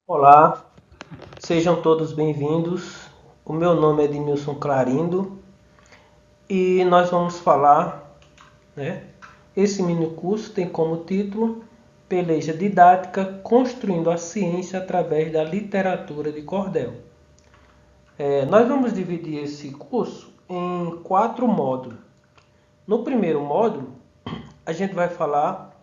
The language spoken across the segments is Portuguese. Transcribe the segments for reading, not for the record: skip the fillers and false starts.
Olá, sejam todos bem-vindos. O meu nome é Edmilson Clarindo e nós vamos falar, né? Esse mini curso tem como título Peleja Didática Construindo a Ciência através da Literatura de Cordel. Nós vamos dividir esse curso em 4 módulos. No primeiro módulo, a gente vai falar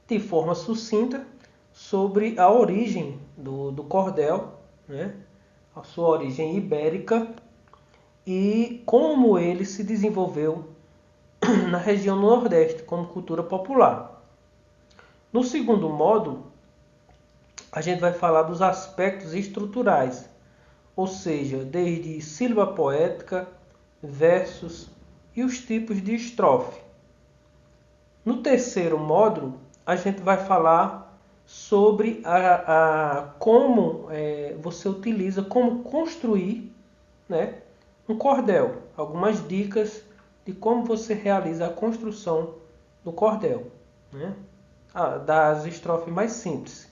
de forma sucinta sobre a origem do cordel, né? A sua origem ibérica e como ele se desenvolveu na região Nordeste como cultura popular. No segundo módulo, a gente vai falar dos aspectos estruturais, ou seja, desde sílaba poética, versos e os tipos de estrofe. No terceiro módulo, a gente vai falar sobre como você utiliza, como construir, né, um cordel. Algumas dicas de como você realiza a construção do cordel, né, das estrofes mais simples.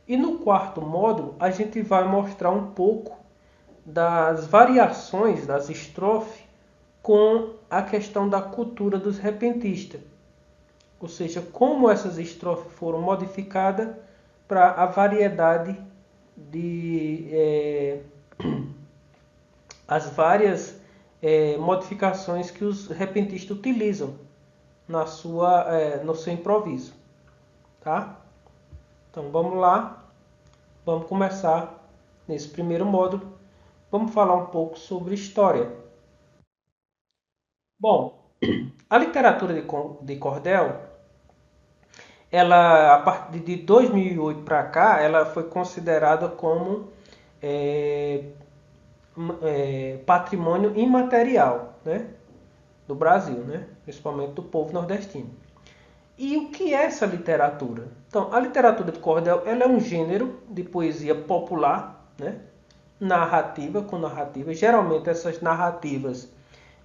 E no quarto módulo, a gente vai mostrar um pouco das variações das estrofes com a questão da cultura dos repentistas. Ou seja, como essas estrofes foram modificadas para a variedade de as várias modificações que os repentistas utilizam no seu improviso, tá? Então vamos lá, vamos começar nesse primeiro módulo. Vamos falar um pouco sobre história. Bom, a literatura de cordel, ela a partir de 2008 para cá, ela foi considerada como é, patrimônio imaterial, né, do Brasil, né, principalmente do povo nordestino. E o que é essa literatura? Então, a literatura de cordel ela é um gênero de poesia popular, né, narrativa com narrativa. Geralmente essas narrativas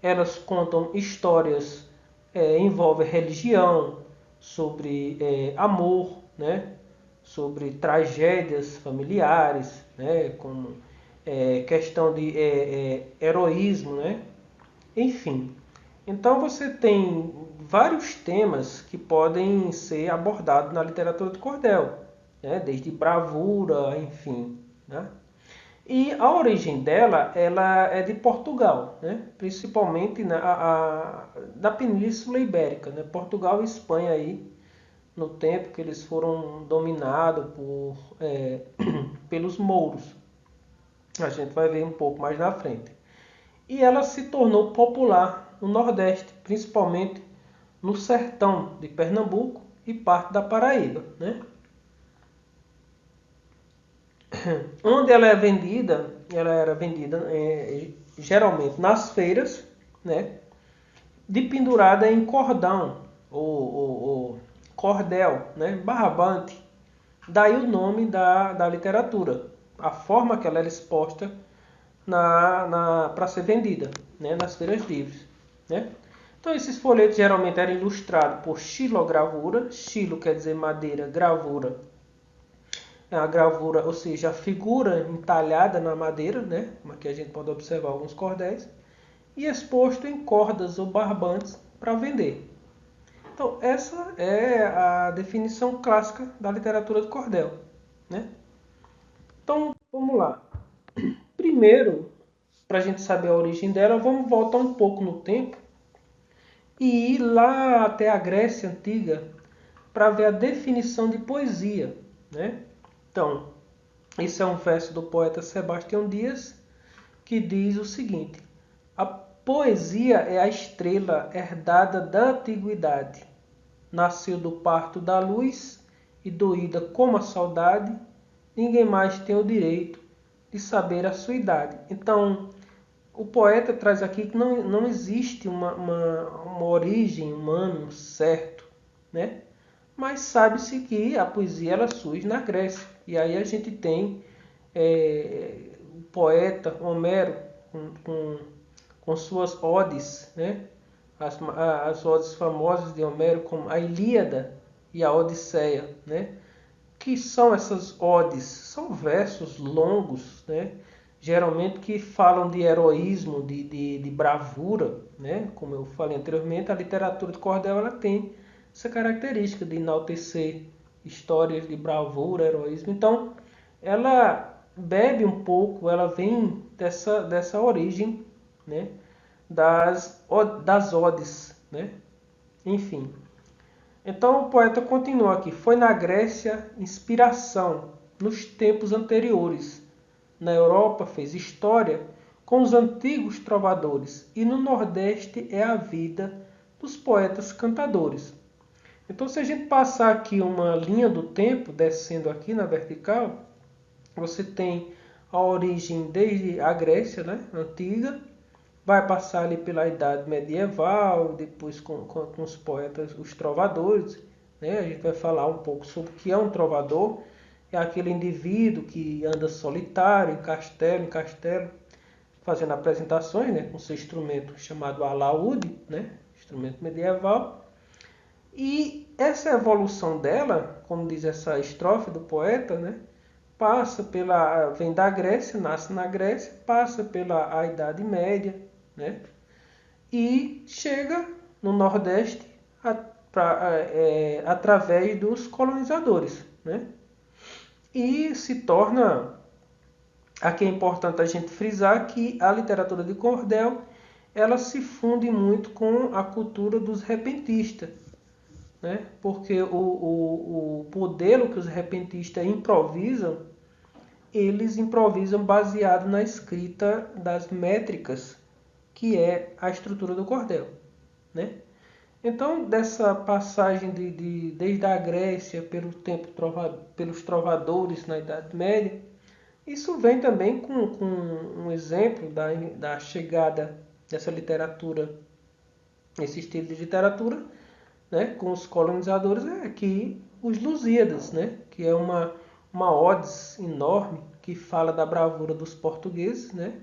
elas contam histórias, envolvem religião, sobre amor, né, sobre tragédias familiares, né, como questão de heroísmo, né, enfim. Então você tem vários temas que podem ser abordados na literatura de cordel, né? Desde bravura, enfim, né? E a origem dela, ela é de Portugal, né? Principalmente da Península Ibérica, né? Portugal e Espanha aí, no tempo que eles foram dominados pelos mouros. A gente vai ver um pouco mais na frente. E ela se tornou popular no Nordeste, principalmente no sertão de Pernambuco e parte da Paraíba, né? Onde ela era vendida geralmente nas feiras, né? De pendurada em cordão ou cordel, né? Barbante. Daí o nome da literatura, a forma que ela era exposta para ser vendida, né? Nas feiras livres, né? Então esses folhetos geralmente eram ilustrados por xilogravura. Xilo quer dizer madeira, gravura é a gravura, ou seja, a figura entalhada na madeira, né? Aqui a gente pode observar alguns cordéis, e exposto em cordas ou barbantes para vender. Então, essa é a definição clássica da literatura de cordel, né? Então, vamos lá. Primeiro, para a gente saber a origem dela, vamos voltar um pouco no tempo e ir lá até a Grécia Antiga para ver a definição de poesia, né? Então, esse é um verso do poeta Sebastião Dias que diz o seguinte: a poesia é a estrela herdada da antiguidade. Nasceu do parto da luz e doída como a saudade, ninguém mais tem o direito de saber a sua idade. Então, o poeta traz aqui que não existe uma origem humana certo, né? Mas sabe-se que a poesia ela surge na Grécia. E aí a gente tem o poeta Homero com suas odes, né? As odes famosas de Homero, como a Ilíada e a Odisseia, né? que são essas odes? São versos longos, né? Geralmente que falam de heroísmo, de bravura, né? Como eu falei anteriormente, a literatura de cordel ela tem essa característica de enaltecer histórias de bravura, heroísmo. Então, ela bebe um pouco, ela vem dessa origem, né? Das odes, né? Enfim. Então o poeta continua aqui. Foi na Grécia inspiração nos tempos anteriores. Na Europa fez história com os antigos trovadores. E no Nordeste é a vida dos poetas cantadores. Então se a gente passar aqui uma linha do tempo, descendo aqui na vertical, você tem a origem desde a Grécia, né, antiga, vai passar ali pela Idade Medieval, depois com os poetas, os trovadores, né? A gente vai falar um pouco sobre o que é um trovador. É aquele indivíduo que anda solitário, em castelo, fazendo apresentações, né? Com seu instrumento chamado alaúde, né? Instrumento medieval. E essa evolução dela, como diz essa estrofe do poeta, né? Vem da Grécia, nasce na Grécia, passa pela a Idade Média, né? E chega no Nordeste através dos colonizadores, né? E se torna, aqui é importante a gente frisar que a literatura de cordel ela se funde muito com a cultura dos repentistas, né? Porque o modelo que os repentistas improvisam, eles improvisam baseado na escrita das métricas, que é a estrutura do cordel, né? Então, dessa passagem desde a Grécia pelos trovadores na Idade Média, isso vem também com um exemplo da chegada dessa literatura, esse estilo de literatura, né, com os colonizadores, é aqui os Lusíadas, né, que é uma odes enorme que fala da bravura dos portugueses, né,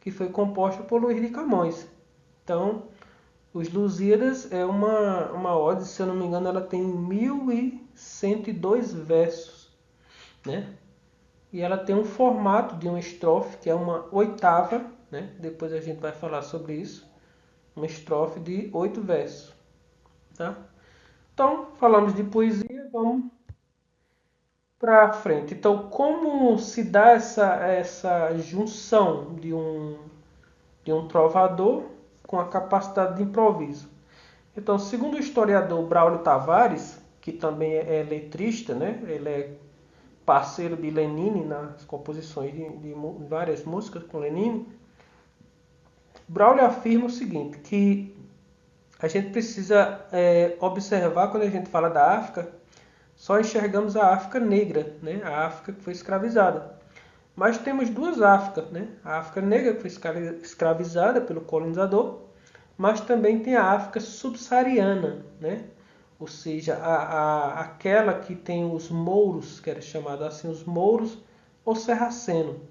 que foi composta por Luís de Camões. Então, os Lusíadas é uma ode, se eu não me engano, ela tem 1102 versos, né? E ela tem um formato de uma estrofe, que é uma oitava, né? Depois a gente vai falar sobre isso. Uma estrofe de 8 versos, tá? Então, falamos de poesia, vamos para frente. Então, como se dá essa junção de um trovador com a capacidade de improviso? Então, segundo o historiador Braulio Tavares, que também é letrista, né? Ele é parceiro de Lenine nas composições de várias músicas com Lenine, Braulio afirma o seguinte, que a gente precisa observar quando a gente fala da África, só enxergamos a África negra, né? A África que foi escravizada. Mas temos duas Áfricas, né? A África negra que foi escravizada pelo colonizador, mas também tem a África subsaariana, né? Ou seja, aquela que tem os mouros, que era chamado assim, os mouros ou sarraceno.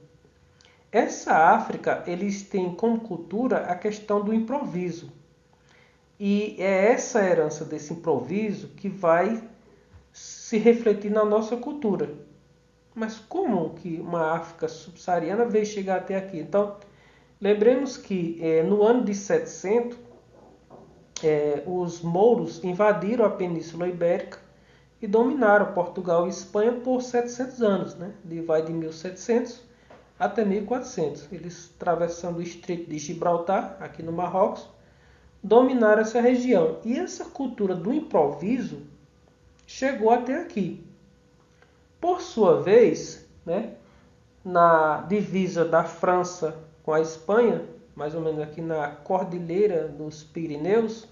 Essa África, eles têm como cultura a questão do improviso. E é essa herança desse improviso que vai se refletir na nossa cultura. Mas como que uma África subsaariana veio chegar até aqui? Então, lembremos que no ano de 700, os mouros invadiram a Península Ibérica e dominaram Portugal e Espanha por 700 anos, né? Vai de 1700 até 1400. Eles, atravessando o Estreito de Gibraltar, aqui no Marrocos, dominaram essa região. E essa cultura do improviso chegou até aqui. Por sua vez, né, na divisa da França com a Espanha, mais ou menos aqui na Cordilheira dos Pirineus,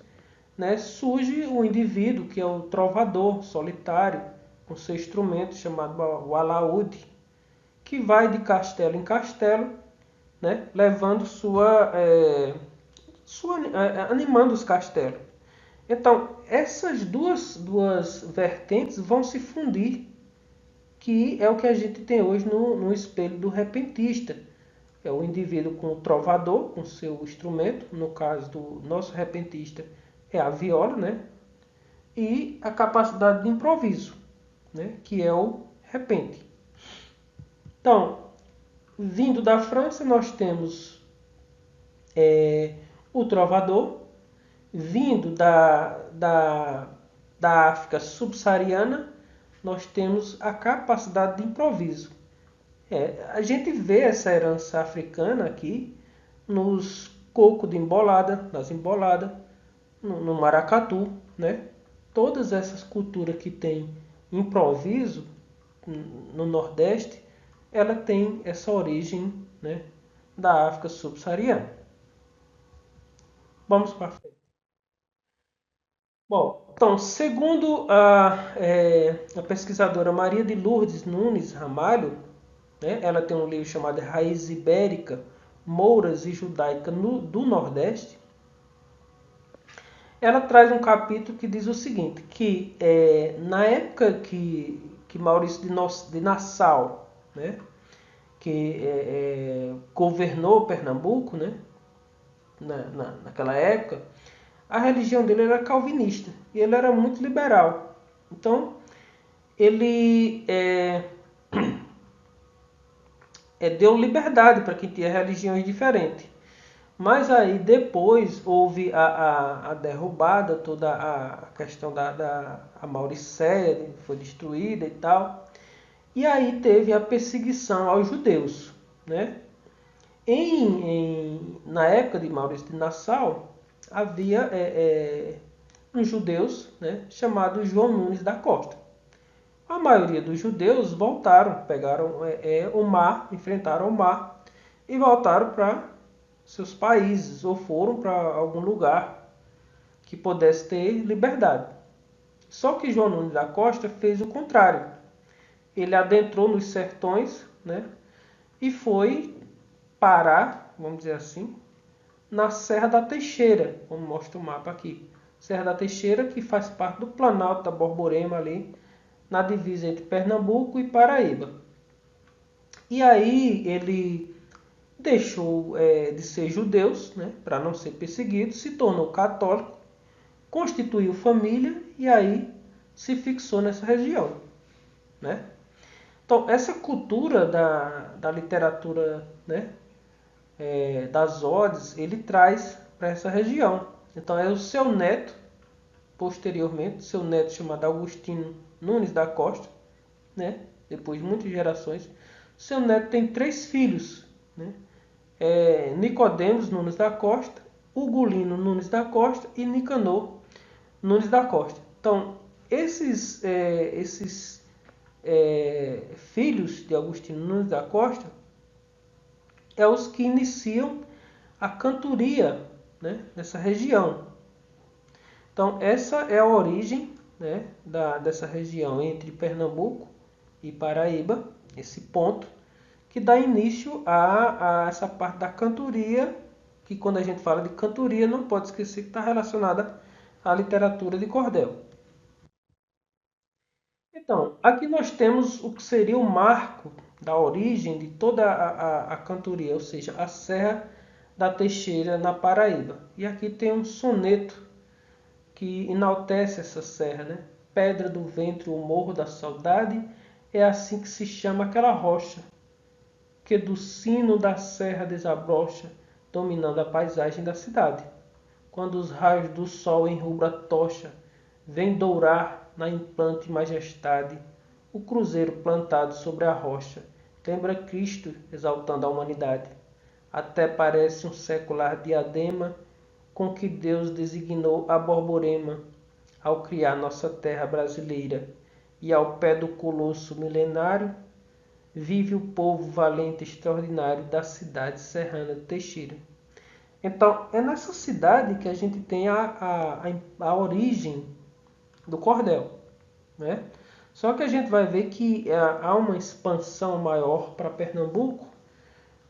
né, surge um indivíduo que é o trovador solitário, com seu instrumento chamado o alaúde, que vai de castelo em castelo, né, levando animando os castelos. Então, essas duas vertentes vão se fundir, que é o que a gente tem hoje no espelho do repentista. É o indivíduo com o trovador, com seu instrumento, no caso do nosso repentista é a viola, né? E a capacidade de improviso, né? Que é o repente. Então, vindo da França, nós temos o trovador. Vindo da África subsaariana, nós temos a capacidade de improviso. A gente vê essa herança africana aqui nos cocos de embolada, nas emboladas, no maracatu, né? Todas essas culturas que têm improviso no Nordeste, ela tem essa origem, né, da África subsaariana. Vamos para frente. Bom, então, segundo a pesquisadora Maria de Lourdes Nunes Ramalho, né, ela tem um livro chamado Raiz Ibérica, Mouras e Judaica do Nordeste. Ela traz um capítulo que diz o seguinte, que na época que Maurício de Nassau, né, que governou Pernambuco, né, naquela época, a religião dele era calvinista e ele era muito liberal. Então, ele deu liberdade para quem tinha religiões diferentes. Mas aí depois houve a derrubada, toda a questão a Mauricéia foi destruída e tal. E aí teve a perseguição aos judeus, né? Na época de Maurício de Nassau, havia uns judeus, né, chamados João Nunes da Costa. A maioria dos judeus voltaram, pegaram o mar, enfrentaram o mar e voltaram para seus países ou foram para algum lugar que pudesse ter liberdade. Só que João Nunes da Costa fez o contrário. Ele adentrou nos sertões, né, e foi parar, vamos dizer assim, na Serra da Teixeira, como mostra o mapa aqui. Serra da Teixeira, que faz parte do Planalto da Borborema ali, na divisa entre Pernambuco e Paraíba. E aí ele deixou de ser judeu, né, para não ser perseguido, se tornou católico, constituiu família e aí se fixou nessa região, né? Então, essa cultura da literatura, né, das odes, ele traz para essa região. Então, é o seu neto, posteriormente, seu neto chamado Agostinho Nunes da Costa, né, depois de muitas gerações, seu neto tem 3 filhos, né? Nicodemos Nunes da Costa, Ugolino Nunes da Costa e Nicanor Nunes da Costa. Então, esses filhos de Agostinho Nunes da Costa é os que iniciam a cantoria, né, nessa região. Então, essa é a origem, né, dessa região entre Pernambuco e Paraíba, esse ponto, que dá início a essa parte da cantoria, que quando a gente fala de cantoria, não pode esquecer que está relacionada à literatura de cordel. Então, aqui nós temos o que seria o marco da origem de toda a cantoria, ou seja, a Serra da Teixeira na Paraíba. E aqui tem um soneto que enaltece essa serra, né? Pedra do ventre, o morro da saudade, é assim que se chama aquela rocha, que do sino da serra desabrocha, dominando a paisagem da cidade. Quando os raios do sol em rubra tocha vêm dourar na implante majestade, o cruzeiro plantado sobre a rocha lembra Cristo exaltando a humanidade. Até parece um secular diadema com que Deus designou a Borborema ao criar nossa terra brasileira, e ao pé do colosso milenário vive o povo valente extraordinário da cidade serrana de Teixeira. Então, é nessa cidade que a gente tem a origem do cordel, né? Só que a gente vai ver que há uma expansão maior para Pernambuco.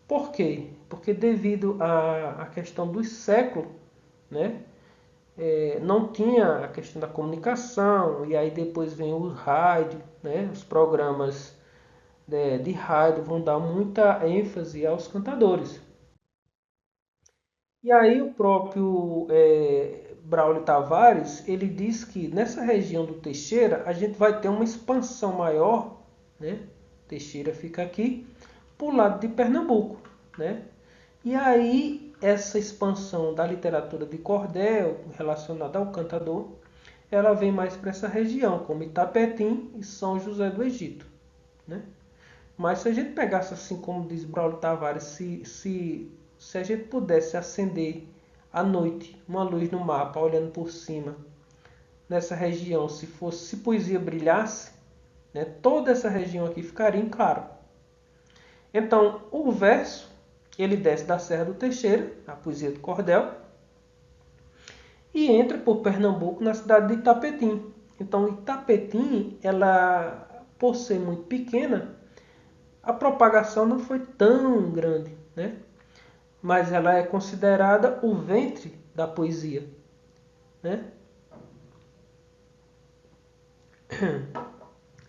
Por quê? Porque devido à questão dos séculos, né? Não tinha a questão da comunicação, e aí depois vem o rádio, né? Os programas de rádio vão dar muita ênfase aos cantadores. E aí o próprio Braulio Tavares, ele diz que nessa região do Teixeira a gente vai ter uma expansão maior né? Teixeira fica aqui, pro lado de Pernambuco, né? E aí essa expansão da literatura de cordel relacionada ao cantador, ela vem mais para essa região, como Itapetim e São José do Egito, né? Mas se a gente pegasse assim, como diz Braulio Tavares, se a gente pudesse acender à noite uma luz no mapa, olhando por cima, nessa região, se poesia brilhasse, né, toda essa região aqui ficaria em claro. Então, o verso, ele desce da Serra do Teixeira, a poesia do cordel, e entra por Pernambuco na cidade de Itapetim. Então, Itapetim, ela, por ser muito pequena, a propagação não foi tão grande, né? Mas ela é considerada o ventre da poesia, né?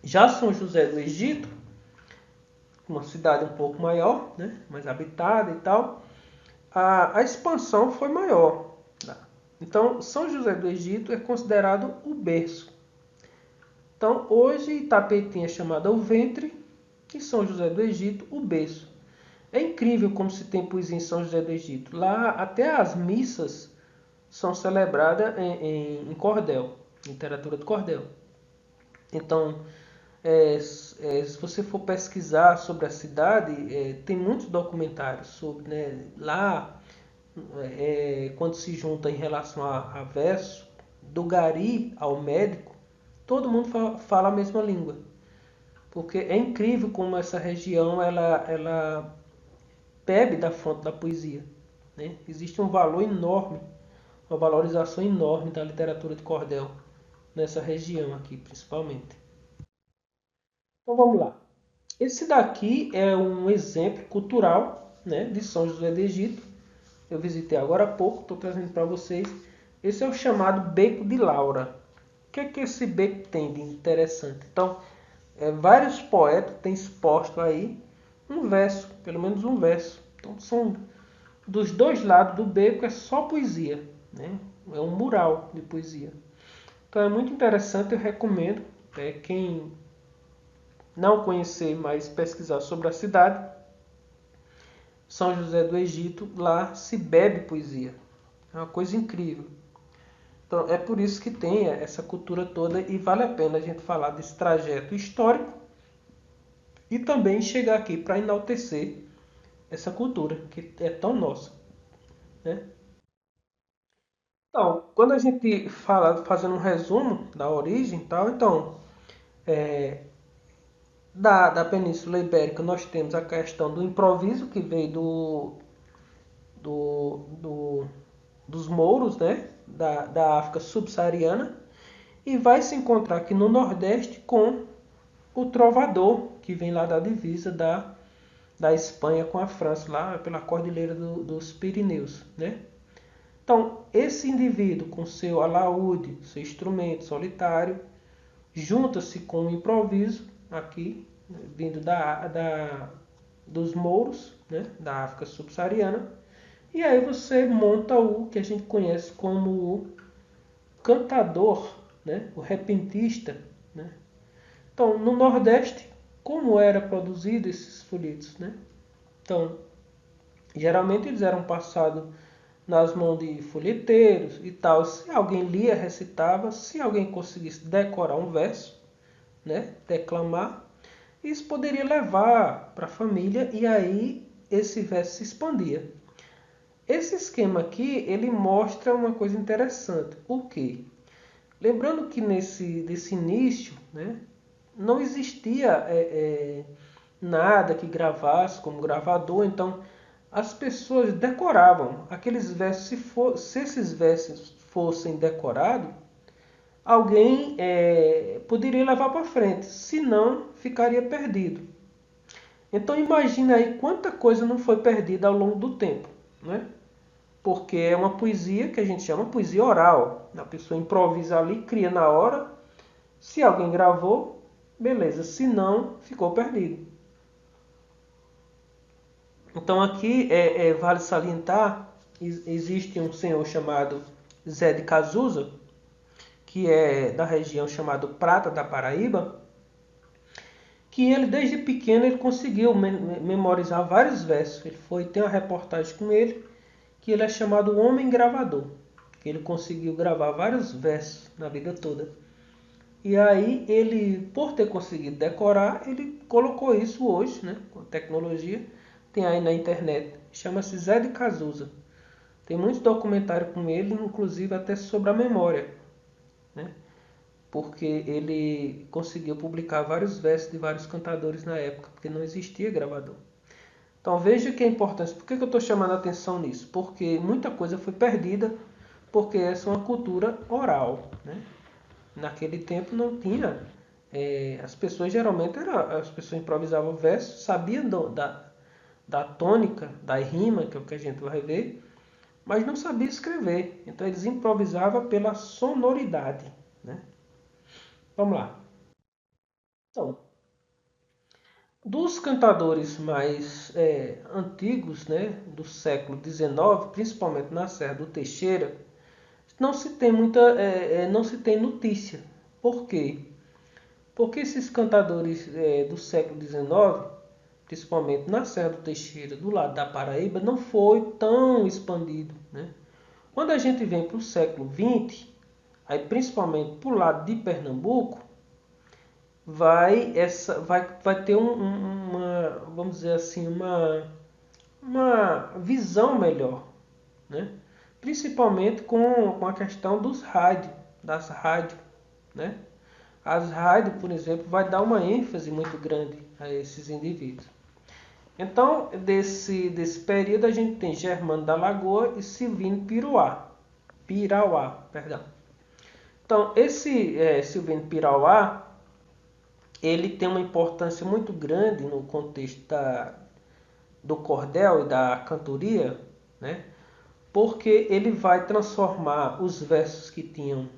Já São José do Egito, uma cidade um pouco maior, né? Mais habitada e tal, a expansão foi maior. Então, São José do Egito é considerado o berço. Então, hoje Itapetim é chamada o ventre e São José do Egito o berço. É incrível como se tem poesia em São José do Egito. Lá até as missas são celebradas em cordel, literatura de cordel. Então, se você for pesquisar sobre a cidade, tem muitos documentários sobre, né, lá, quando se junta em relação a verso, do gari ao médico, todo mundo fala a mesma língua. Porque é incrível como essa região ela bebe da fonte da poesia, né? Existe um valor enorme, uma valorização enorme da literatura de cordel nessa região aqui, principalmente. Então vamos lá. Esse daqui é um exemplo cultural, né, de São José do Egito. Eu visitei agora há pouco, estou trazendo para vocês. Esse é o chamado Beco de Laura. O que é que esse beco tem de interessante? Então, vários poetas têm exposto aí um verso, pelo menos um verso. Então, são dos dois lados do beco é só poesia, né? É um mural de poesia. Então é muito interessante, eu recomendo. Quem não conhecer, mas pesquisar sobre a cidade, São José do Egito, lá se bebe poesia. É uma coisa incrível. Então é por isso que tem essa cultura toda e vale a pena a gente falar desse trajeto histórico e também chegar aqui para enaltecer essa cultura que é tão nossa, né? Então, quando a gente fala, fazendo um resumo da origem e tal, então, é, da Península Ibérica nós temos a questão do improviso, que veio do, do, dos mouros, né? Da África subsaariana, e vai se encontrar aqui no Nordeste com o trovador, que vem lá da divisa da Espanha com a França, lá pela Cordilheira dos Pirineus, né? Então, esse indivíduo com seu alaúde, seu instrumento solitário, junta-se com o improviso, aqui, vindo dos mouros, né, da África subsaariana, e aí você monta o que a gente conhece como o cantador, né, o repentista. Né? Então, no Nordeste, como era produzido esses folhetos? Né? Então, geralmente eles eram passados nas mãos de folheteiros e tal. Se alguém lia, recitava, se alguém conseguisse decorar um verso, né, declamar, isso poderia levar para a família e aí esse verso se expandia. Esse esquema aqui, ele mostra uma coisa interessante. O quê? Lembrando que desse início, né, não existia nada que gravasse como gravador, então as pessoas decoravam aqueles versos. Se esses versos fossem decorados, alguém poderia levar para frente, senão ficaria perdido. Então imagina aí quanta coisa não foi perdida ao longo do tempo, né? Porque é uma poesia que a gente chama poesia oral. A pessoa improvisa ali, cria na hora. Se alguém gravou, beleza. Se não, ficou perdido. Então aqui vale salientar, existe um senhor chamado Zé de Cazuza, que é da região chamada Prata da Paraíba, que ele desde pequeno ele conseguiu memorizar vários versos. Tem uma reportagem com ele que ele é chamado Homem Gravador, que ele conseguiu gravar vários versos na vida toda. E aí ele, por ter conseguido decorar, ele colocou isso hoje, né, com a tecnologia, tem aí na internet, chama-se Zé de Cazuza. Tem muitos documentários com ele, inclusive até sobre a memória, né? Porque ele conseguiu publicar vários versos de vários cantadores na época, porque não existia gravador. Então veja que é importante. Por que eu estou chamando a atenção nisso? Porque muita coisa foi perdida, porque essa é uma cultura oral, né? Naquele tempo não tinha. As pessoas geralmente as pessoas improvisavam versos, sabiam da tônica, da rima, que é o que a gente vai ver, mas não sabia escrever. Então eles improvisavam pela sonoridade, né? Vamos lá. Então, dos cantadores mais antigos, né, do século XIX, principalmente na Serra do Teixeira, não se tem não se tem notícia. Por quê? Porque esses cantadores do século XIX, principalmente na Serra do Teixeira, do lado da Paraíba, não foi tão expandido, né? Quando a gente vem para o século XX, aí principalmente para o lado de Pernambuco, vai ter vamos dizer assim, uma visão melhor, né? Principalmente com a questão das rádios, né? As rádios, por exemplo, vai dar uma ênfase muito grande a esses indivíduos. Então, desse período, a gente tem Germano da Lagoa e Silvino Pirauá, perdão. Então, esse Silvino Pirauá, ele tem uma importância muito grande no contexto do cordel e da cantoria, né? Porque ele vai transformar os versos que tinham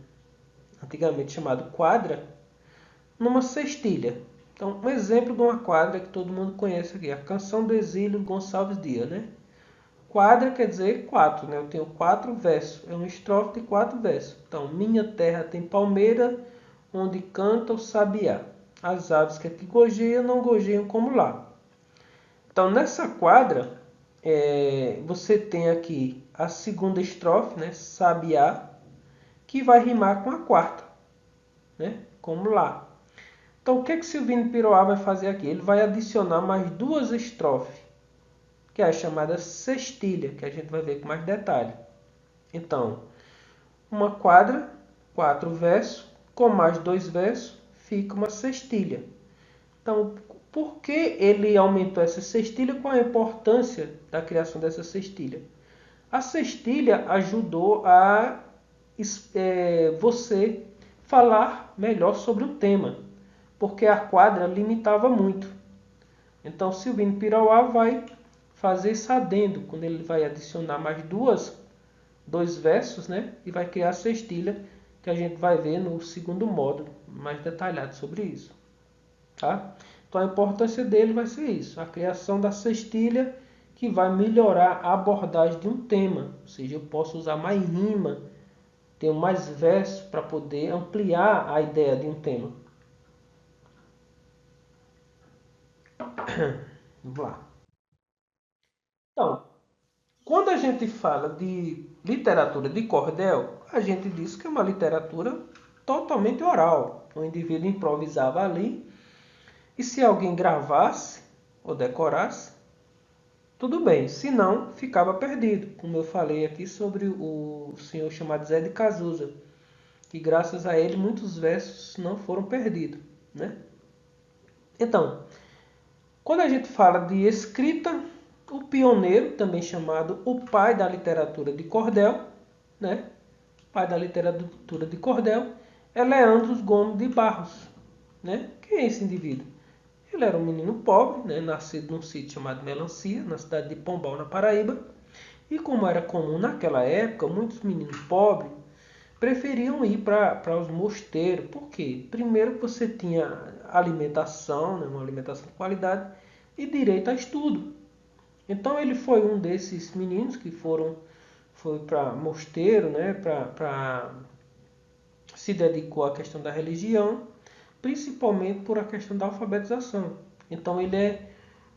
antigamente chamado quadra numa cestilha. Então, um exemplo de uma quadra que todo mundo conhece aqui, a Canção do Exílio Gonçalves Dias, né? Quadra quer dizer quatro, né? Eu tenho 4 versos, é uma estrofe de 4 versos. Então, minha terra tem palmeira, onde canta o sabiá. As aves que aqui gojeiam, não gojeiam como lá. Então, nessa quadra, você tem aqui a segunda estrofe, né? Sabiá, que vai rimar com a quarta, né? Como lá. Então, o que Silvino Piroá vai fazer aqui? Ele vai adicionar mais 2 estrofes, que é a chamada sextilha, que a gente vai ver com mais detalhe. Então, uma quadra, 4 versos, com mais 2 versos, fica uma sextilha. Então, por que ele aumentou essa sextilha? Qual a importância da criação dessa sextilha? A sextilha ajudou a você falar melhor sobre o tema, porque a quadra limitava muito. Então, Silvino Pirauá vai fazer esse adendo, quando ele vai adicionar mais 2 versos, né? E vai criar a sextilha, que a gente vai ver no segundo módulo, mais detalhado sobre isso. Tá? Então a importância dele vai ser isso, a criação da cestilha, que vai melhorar a abordagem de um tema. Ou seja, eu posso usar mais rima, tenho mais versos para poder ampliar a ideia de um tema. Vamos lá. Então, quando a gente fala de literatura de cordel, a gente diz que é uma literatura totalmente oral. O indivíduo improvisava ali, e se alguém gravasse ou decorasse, tudo bem, se não, ficava perdido. Como eu falei aqui sobre o senhor chamado Zé de Cazuza, que graças a ele muitos versos não foram perdidos, né? Então, quando a gente fala de escrita, o pioneiro, também chamado o pai da literatura de cordel, né? Pai da literatura de cordel, é Leandro Gomes de Barros, né? Quem é esse indivíduo? Ele era um menino pobre, né? Nascido num sítio chamado Melancia, na cidade de Pombal, na Paraíba. E como era comum naquela época, muitos meninos pobres preferiam ir para os mosteiros. Por quê? Primeiro você tinha alimentação, né? Uma alimentação de qualidade, e direito a estudo. Então ele foi um desses meninos que foi para mosteiro, né? Se dedicou à questão da religião, principalmente por a questão da alfabetização. Então ele é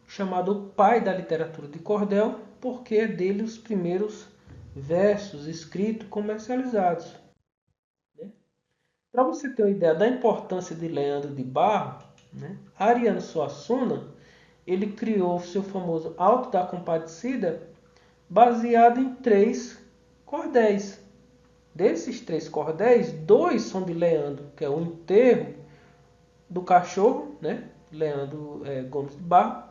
chamado o pai da literatura de cordel, porque é dele os primeiros versos escritos comercializados, né? Para você ter uma ideia da importância de Leandro de Barros, né, Ariano Suassuna, ele criou o seu famoso Alto da Compadecida baseado em 3 cordéis. Desses 3 cordéis, 2 são de Leandro, que é o enterro do cachorro, né? Leandro Gomes de Barros,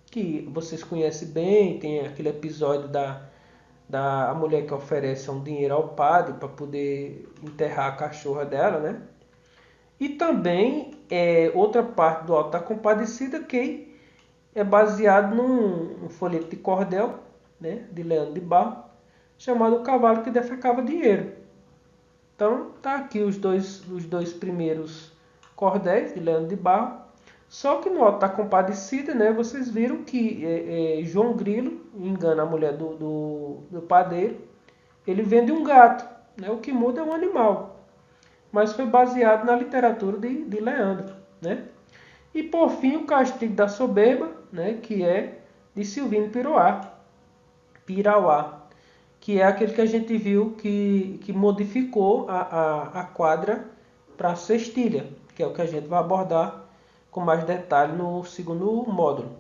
que vocês conhecem bem, tem aquele episódio da mulher que oferece um dinheiro ao padre para poder enterrar a cachorra dela, né? E também outra parte do Alto da Compadecida que é baseado num folheto de cordel, né, de Leandro de Barros, chamado O Cavalo que Defecava Dinheiro. Então tá aqui os dois primeiros cordéis de Leandro de Barros. Só que no Alto da Compadecida, né, vocês viram que João Grilo engana a mulher do padeiro. Ele vende um gato, né, o que muda é um animal. Mas foi baseado na literatura de Leandro, né? E por fim o Castigo da Soberba, né, que é de Silvino Pirauá, que é aquele que a gente viu que modificou a quadra para cestilha, que é o que a gente vai abordar com mais detalhe no segundo módulo.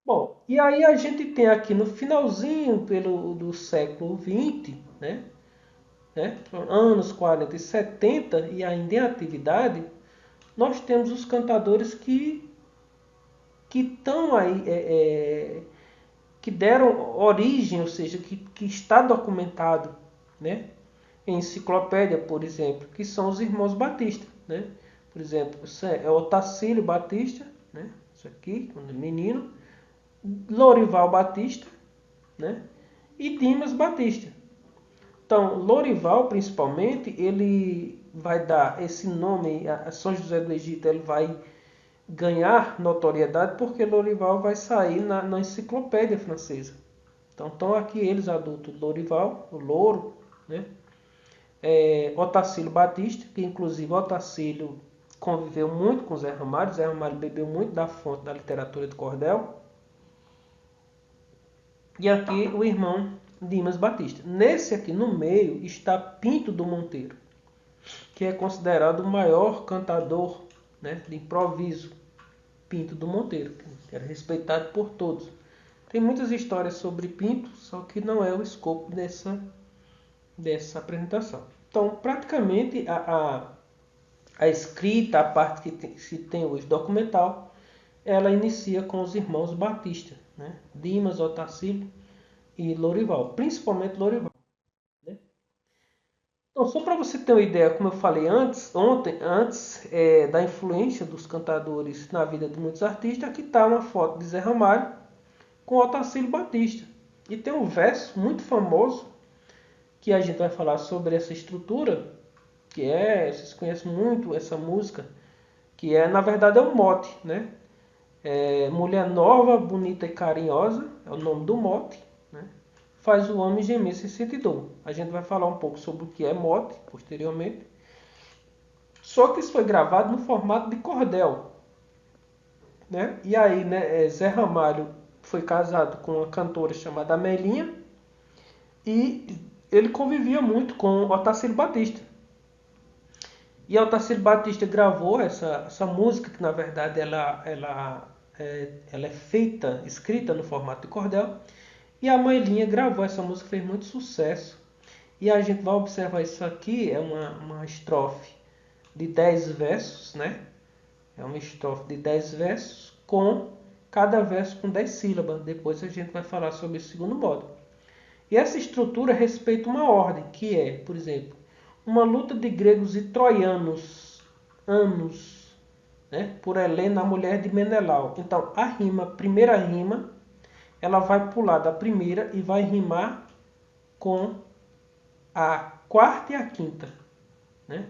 Bom, e aí a gente tem aqui no finalzinho do século XX, né, anos 40 e 70 e ainda em atividade, nós temos os cantadores que estão aí, que deram origem, ou seja, que está documentado, né, em enciclopédia, por exemplo, que são os irmãos Batista, né? Por exemplo, é Otacílio Batista, né? Isso aqui, quando é menino, Lorival Batista, né? E Dimas Batista. Então, Lorival, principalmente, ele vai dar esse nome a São José do Egito, ele vai ganhar notoriedade porque Lorival vai sair na enciclopédia francesa. Então estão aqui eles adultos, Lorival, o Louro, né? Otacílio Batista, que inclusive Otacílio conviveu muito com Zé Ramalho bebeu muito da fonte da literatura de cordel. E aqui o irmão Dimas Batista. Nesse aqui no meio está Pinto do Monteiro, que é considerado o maior cantador, né, de improviso. Pinto do Monteiro, que era respeitado por todos. Tem muitas histórias sobre Pinto, só que não é o escopo dessa apresentação. Então, praticamente, a escrita, a parte que se tem hoje documental, ela inicia com os irmãos Batista, né? Dimas, Otacílio e Lorival, principalmente Lorival, né? Então, só para você ter uma ideia, como eu falei antes da influência dos cantadores na vida de muitos artistas, aqui está uma foto de Zé Ramalho com Otacílio Batista. E tem um verso muito famoso que a gente vai falar sobre essa estrutura, que vocês conhecem muito essa música, que na verdade é um mote, né? Mulher nova, bonita e carinhosa, é o nome do mote, né? Faz o homem gemer sem sentir dor. A gente vai falar um pouco sobre o que é mote posteriormente. Só que isso foi gravado no formato de cordel, né? E aí, né, Zé Ramalho foi casado com uma cantora chamada Amelinha e ele convivia muito com Otacílio Batista. E Otacílio Batista gravou essa música, que na verdade ela é feita, escrita no formato de cordel. E a Amelinha gravou essa música, fez muito sucesso. E a gente vai observar isso aqui, é uma estrofe de 10 versos, né? É uma estrofe de 10 versos, com cada verso com 10 sílabas. Depois a gente vai falar sobre o segundo modo. E essa estrutura respeita uma ordem, que é, por exemplo, uma luta de gregos e troianos, anos, né, por Helena, a mulher de Menelau. Então, primeira rima, ela vai pular da primeira e vai rimar com a quarta e a quinta, né?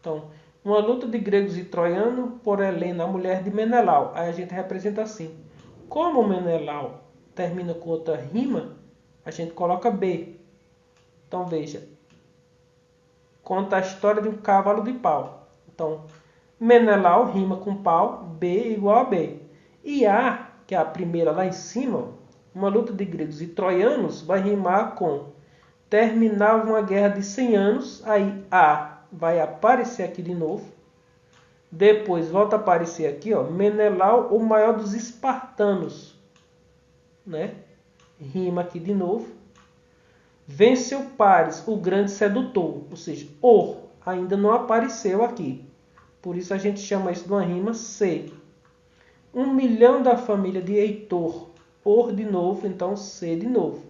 Então, uma luta de gregos e troianos por Helena, a mulher de Menelau. Aí a gente representa assim. Como Menelau termina com outra rima, a gente coloca B. Então veja, conta a história de um cavalo de pau. O Então, Menelau rima com pau, B igual a B. E A, que é a primeira lá em cima, uma luta de gregos e troianos, vai rimar com terminava uma guerra de 100 anos, aí A vai aparecer aqui de novo. Depois volta a aparecer aqui, ó, Menelau, o maior dos espartanos, né? Rima aqui de novo. Venceu Paris, o grande sedutor, ou seja, o ainda não apareceu aqui. Por isso a gente chama isso de uma rima C. 1 milhão da família de Heitor, or de novo, então C de novo.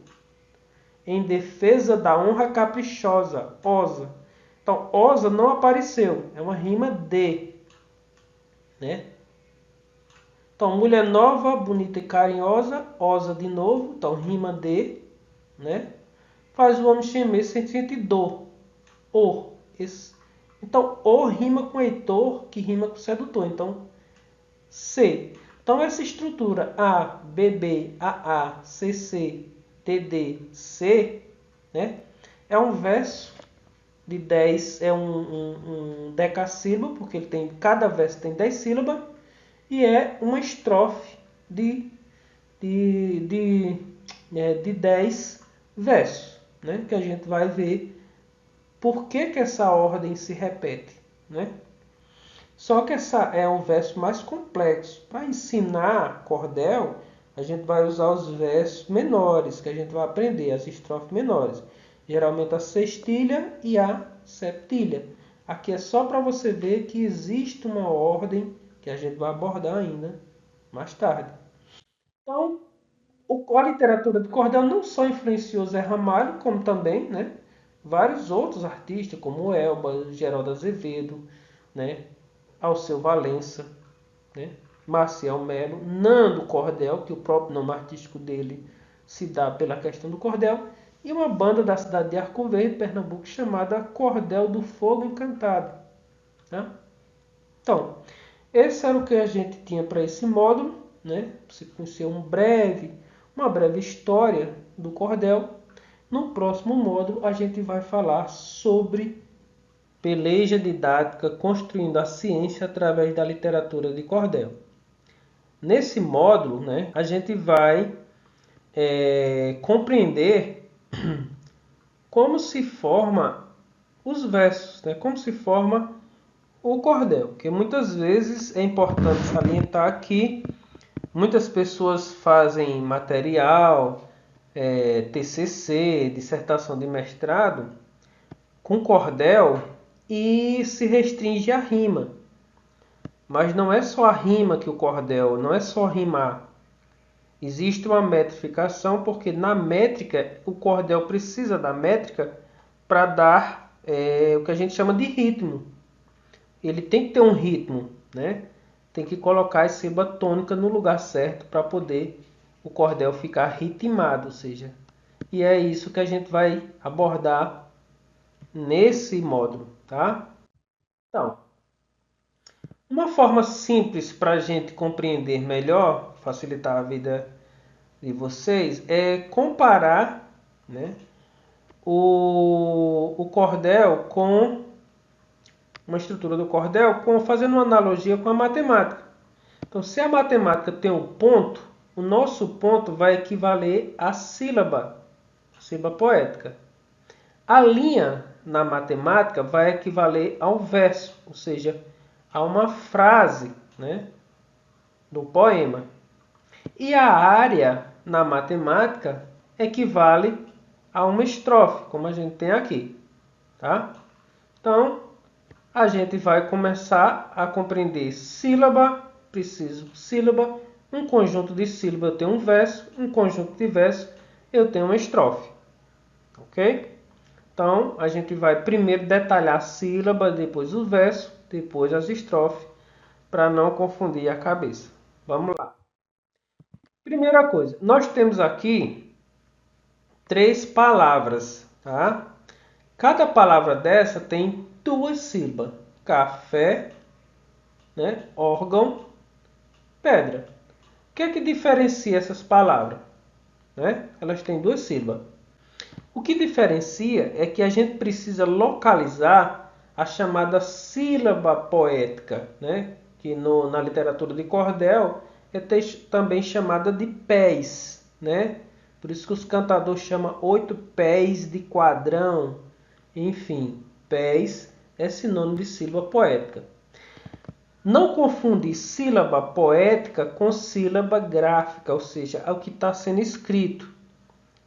Em defesa da honra caprichosa, osa. Então, osa não apareceu, é uma rima D, né? Então, mulher nova, bonita e carinhosa, osa de novo, então rima D, né? Faz o homem gemer sem sentir dor, or. Então, o rima com Heitor, que rima com sedutor, então C. Então, essa estrutura A, BB, AA, CC, TD, C, né? É um verso de 10, é um decassílabo, porque ele tem, cada verso tem 10 sílabas, e é uma estrofe de 10 versos, né? Que a gente vai ver por que essa ordem se repete, né? Só que essa é um verso mais complexo. Para ensinar cordel, a gente vai usar os versos menores, que a gente vai aprender, as estrofes menores. Geralmente a sextilha e a septilha. Aqui é só para você ver que existe uma ordem que a gente vai abordar ainda mais tarde. Então, a literatura de cordel não só influenciou Zé Ramalho, como também, né, vários outros artistas, como Elba, Geraldo Azevedo, né, Alceu Valença, né, Marcial Melo, Nando Cordel, que o próprio nome artístico dele se dá pela questão do cordel, e uma banda da cidade de Arco Verde, Pernambuco, chamada Cordel do Fogo Encantado. Né? Então, esse era o que a gente tinha para esse módulo, né? Você conheceu uma breve história do cordel. No próximo módulo, a gente vai falar sobre peleja didática construindo a ciência através da literatura de cordel. Nesse módulo, né, a gente vai compreender como se forma os versos, né, como se forma o cordel, que muitas vezes é importante salientar que muitas pessoas fazem material, TCC, dissertação de mestrado, com cordel e se restringe à rima. Mas não é só a rima que o cordel, não é só rimar. Existe uma metrificação, porque na métrica, o cordel precisa da métrica para dar o que a gente chama de ritmo. Ele tem que ter um ritmo, né? Tem que colocar a sílaba tônica no lugar certo para poder o cordel ficar ritmado, ou seja, e é isso que a gente vai abordar nesse módulo, tá? Então, uma forma simples para a gente compreender melhor, facilitar a vida de vocês, é comparar, né, o cordel com uma estrutura do cordel, fazendo uma analogia com a matemática. Então, se a matemática tem um ponto, o nosso ponto vai equivaler à sílaba poética. A linha na matemática vai equivaler ao verso, ou seja, a uma frase, né, do poema. E a área na matemática equivale a uma estrofe, como a gente tem aqui. Tá? Então, a gente vai começar a compreender sílaba, preciso sílaba, um conjunto de sílaba eu tenho um verso, um conjunto de verso eu tenho uma estrofe. Ok? Então, a gente vai primeiro detalhar a sílaba, depois o verso, depois as estrofes, para não confundir a cabeça. Vamos lá. Primeira coisa, nós temos aqui 3 palavras, tá? Cada palavra dessa tem 2 sílabas. Café, né? Órgão, pedra. O que é que diferencia essas palavras? Né? Elas têm 2 sílabas. O que diferencia é que a gente precisa localizar a chamada sílaba poética, né? Que na literatura de cordel é também chamada de pés, né? Por isso que os cantadores chamam 8 pés de quadrão. Enfim, pés é sinônimo de sílaba poética. Não confunde sílaba poética com sílaba gráfica, ou seja, é o que está sendo escrito.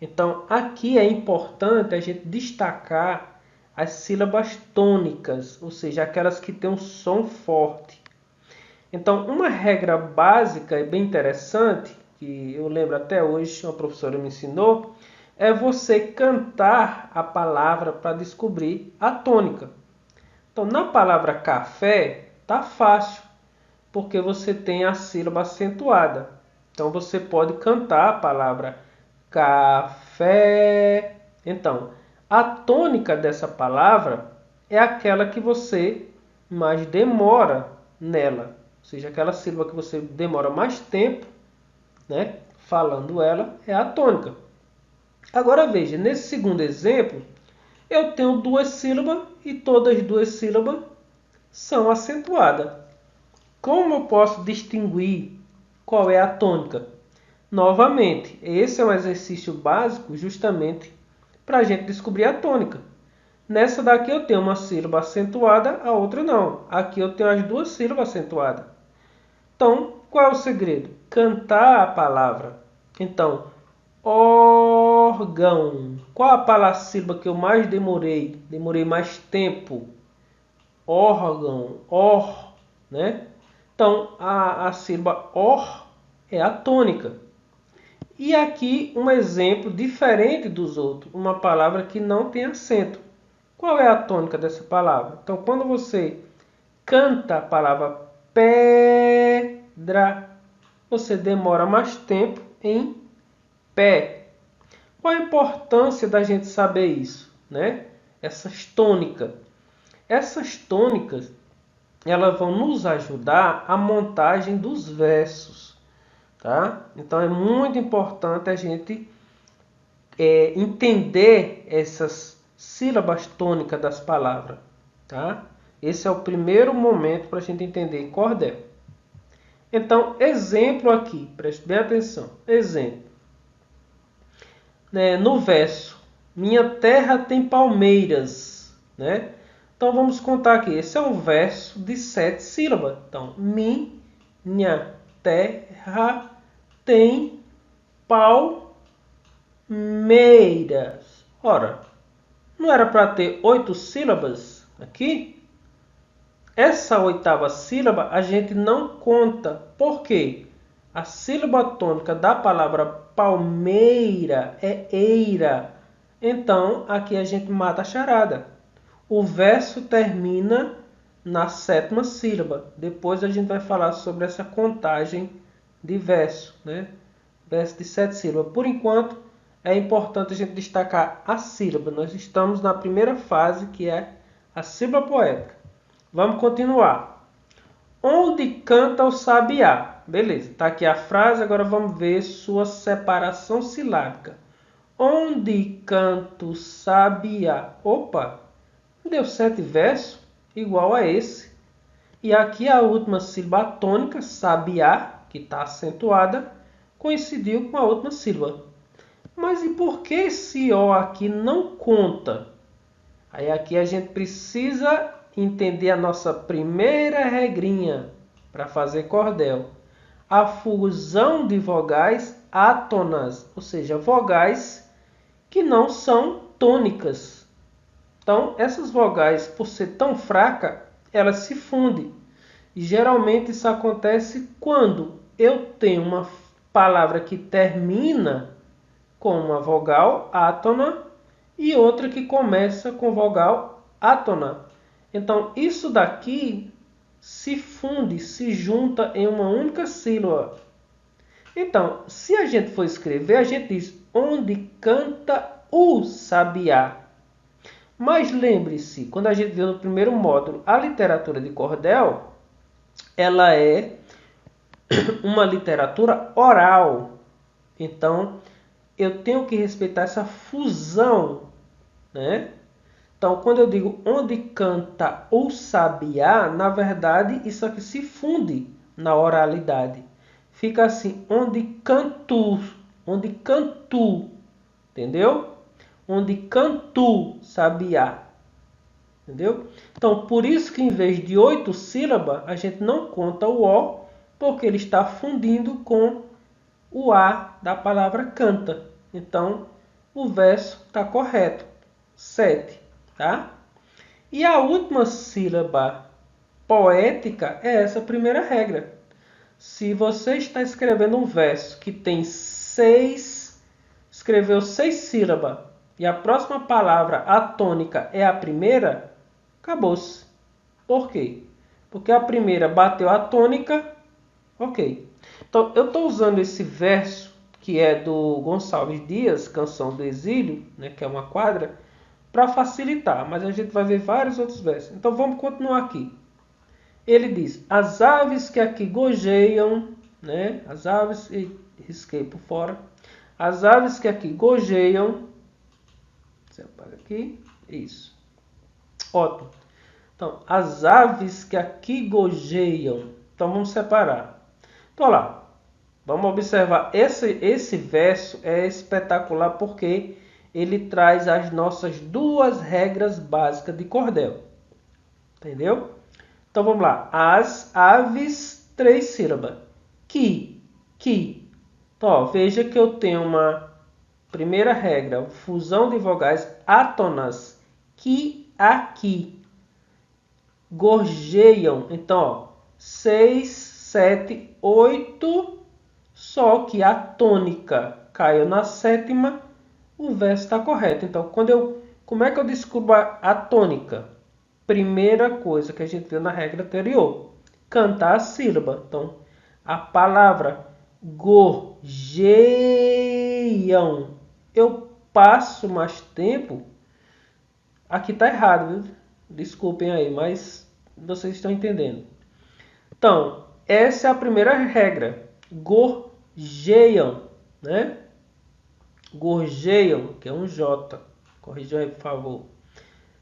Então, aqui é importante a gente destacar as sílabas tônicas, ou seja, aquelas que têm um som forte. Então, uma regra básica e bem interessante, que eu lembro até hoje, uma professora me ensinou, é você cantar a palavra para descobrir a tônica. Então, na palavra café, tá fácil, porque você tem a sílaba acentuada. Então, você pode cantar a palavra café. Então, a tônica dessa palavra é aquela que você mais demora nela. Ou seja, aquela sílaba que você demora mais tempo, né, falando ela, é a tônica. Agora veja, nesse segundo exemplo, eu tenho duas sílabas e todas as duas sílabas são acentuadas. Como eu posso distinguir qual é a tônica? Novamente, esse é um exercício básico justamente para a gente descobrir a tônica. Nessa daqui eu tenho uma sílaba acentuada, a outra não. Aqui eu tenho as duas sílabas acentuadas. Então, qual é o segredo? Cantar a palavra. Então, órgão. Qual a palavra sílaba que eu mais demorei? Demorei mais tempo. Órgão, or, né? Então, a sílaba or é a tônica. E aqui um exemplo diferente dos outros, uma palavra que não tem acento. Qual é a tônica dessa palavra? Então, quando você canta a palavra pedra, você demora mais tempo em pé. Qual a importância da gente saber isso, né? Essas tônicas. Essas tônicas, elas vão nos ajudar a montagem dos versos, tá? Então é muito importante a gente entender essas sílabas tônicas das palavras, tá? Esse é o primeiro momento para a gente entender cordel. Então, exemplo aqui, preste bem atenção. Exemplo. No verso, minha terra tem palmeiras, né? Então vamos contar aqui. Esse é um verso de 7 sílabas. Então, minha terra tem palmeiras. Ora, não era para ter 8 sílabas aqui? Essa oitava sílaba a gente não conta. Por quê? A sílaba tônica da palavra palmeira é eira. Então, aqui a gente mata a charada. O verso termina na 7ª sílaba. Depois a gente vai falar sobre essa contagem de verso, né? Verso de 7 sílabas. Por enquanto, é importante a gente destacar a sílaba. Nós estamos na primeira fase, que é a sílaba poética. Vamos continuar. Onde canta o sabiá? Beleza, está aqui a frase, agora vamos ver sua separação silábica. Onde canta o sabiá? Opa, deu 7 versos igual a esse. E aqui a última sílaba tônica, sabiá, que está acentuada, coincidiu com a última sílaba. Mas e por que esse O aqui não conta? Aí aqui a gente precisa entender a nossa primeira regrinha para fazer cordel. A fusão de vogais átonas, ou seja, vogais que não são tônicas. Então, essas vogais, por ser tão fraca, elas se fundem. E geralmente isso acontece quando eu tenho uma palavra que termina com uma vogal átona e outra que começa com vogal átona. Então, isso daqui se funde, se junta em uma única sílaba. Então, se a gente for escrever, a gente diz onde canta o sabiá. Mas lembre-se, quando a gente viu no primeiro módulo, a literatura de cordel, ela é uma literatura oral. Então, eu tenho que respeitar essa fusão, né? Então, quando eu digo onde canta o sabiá, na verdade, isso aqui se funde na oralidade. Fica assim, onde cantu, entendeu? Onde cantu sabiá, entendeu? Então, por isso que em vez de 8 sílabas, a gente não conta o O, porque ele está fundindo com o A da palavra canta. Então, o verso está correto. 7, tá? E a última sílaba poética é essa primeira regra. Se você está escrevendo um verso que tem escreveu 6 sílabas, e a próxima palavra, a tônica, é a primeira, acabou-se. Por quê? Porque a primeira bateu a tônica, ok. Então, eu estou usando esse verso, que é do Gonçalves Dias, Canção do Exílio, né, que é uma quadra, para facilitar, mas a gente vai ver vários outros versos. Então, vamos continuar aqui. Ele diz, as aves que aqui gojeiam, né, as aves, risquei por fora, as aves que aqui gojeiam, você apaga aqui, isso, ótimo. Então, as aves que aqui gojeiam, então vamos separar. Então, lá, vamos observar, esse verso é espetacular porque ele traz as nossas duas regras básicas de cordel. Entendeu? Então vamos lá. As aves, 3 sílabas. Que. Então, ó, veja que eu tenho uma primeira regra, fusão de vogais átonas. Que, aqui. Gorjeiam. Então, ó, 6, 7, 8. Só que a tônica caiu na sétima, o verso está correto. Então, como é que eu descubro a tônica? Primeira coisa que a gente viu na regra anterior, cantar a sílaba. Então, a palavra gorjeiam. Eu passo mais tempo. Aqui está errado, viu? Desculpem aí, mas vocês estão entendendo. Então, essa é a primeira regra. Gorjeiam, né? Gorjeiam, que é um J. Corrijam aí, por favor.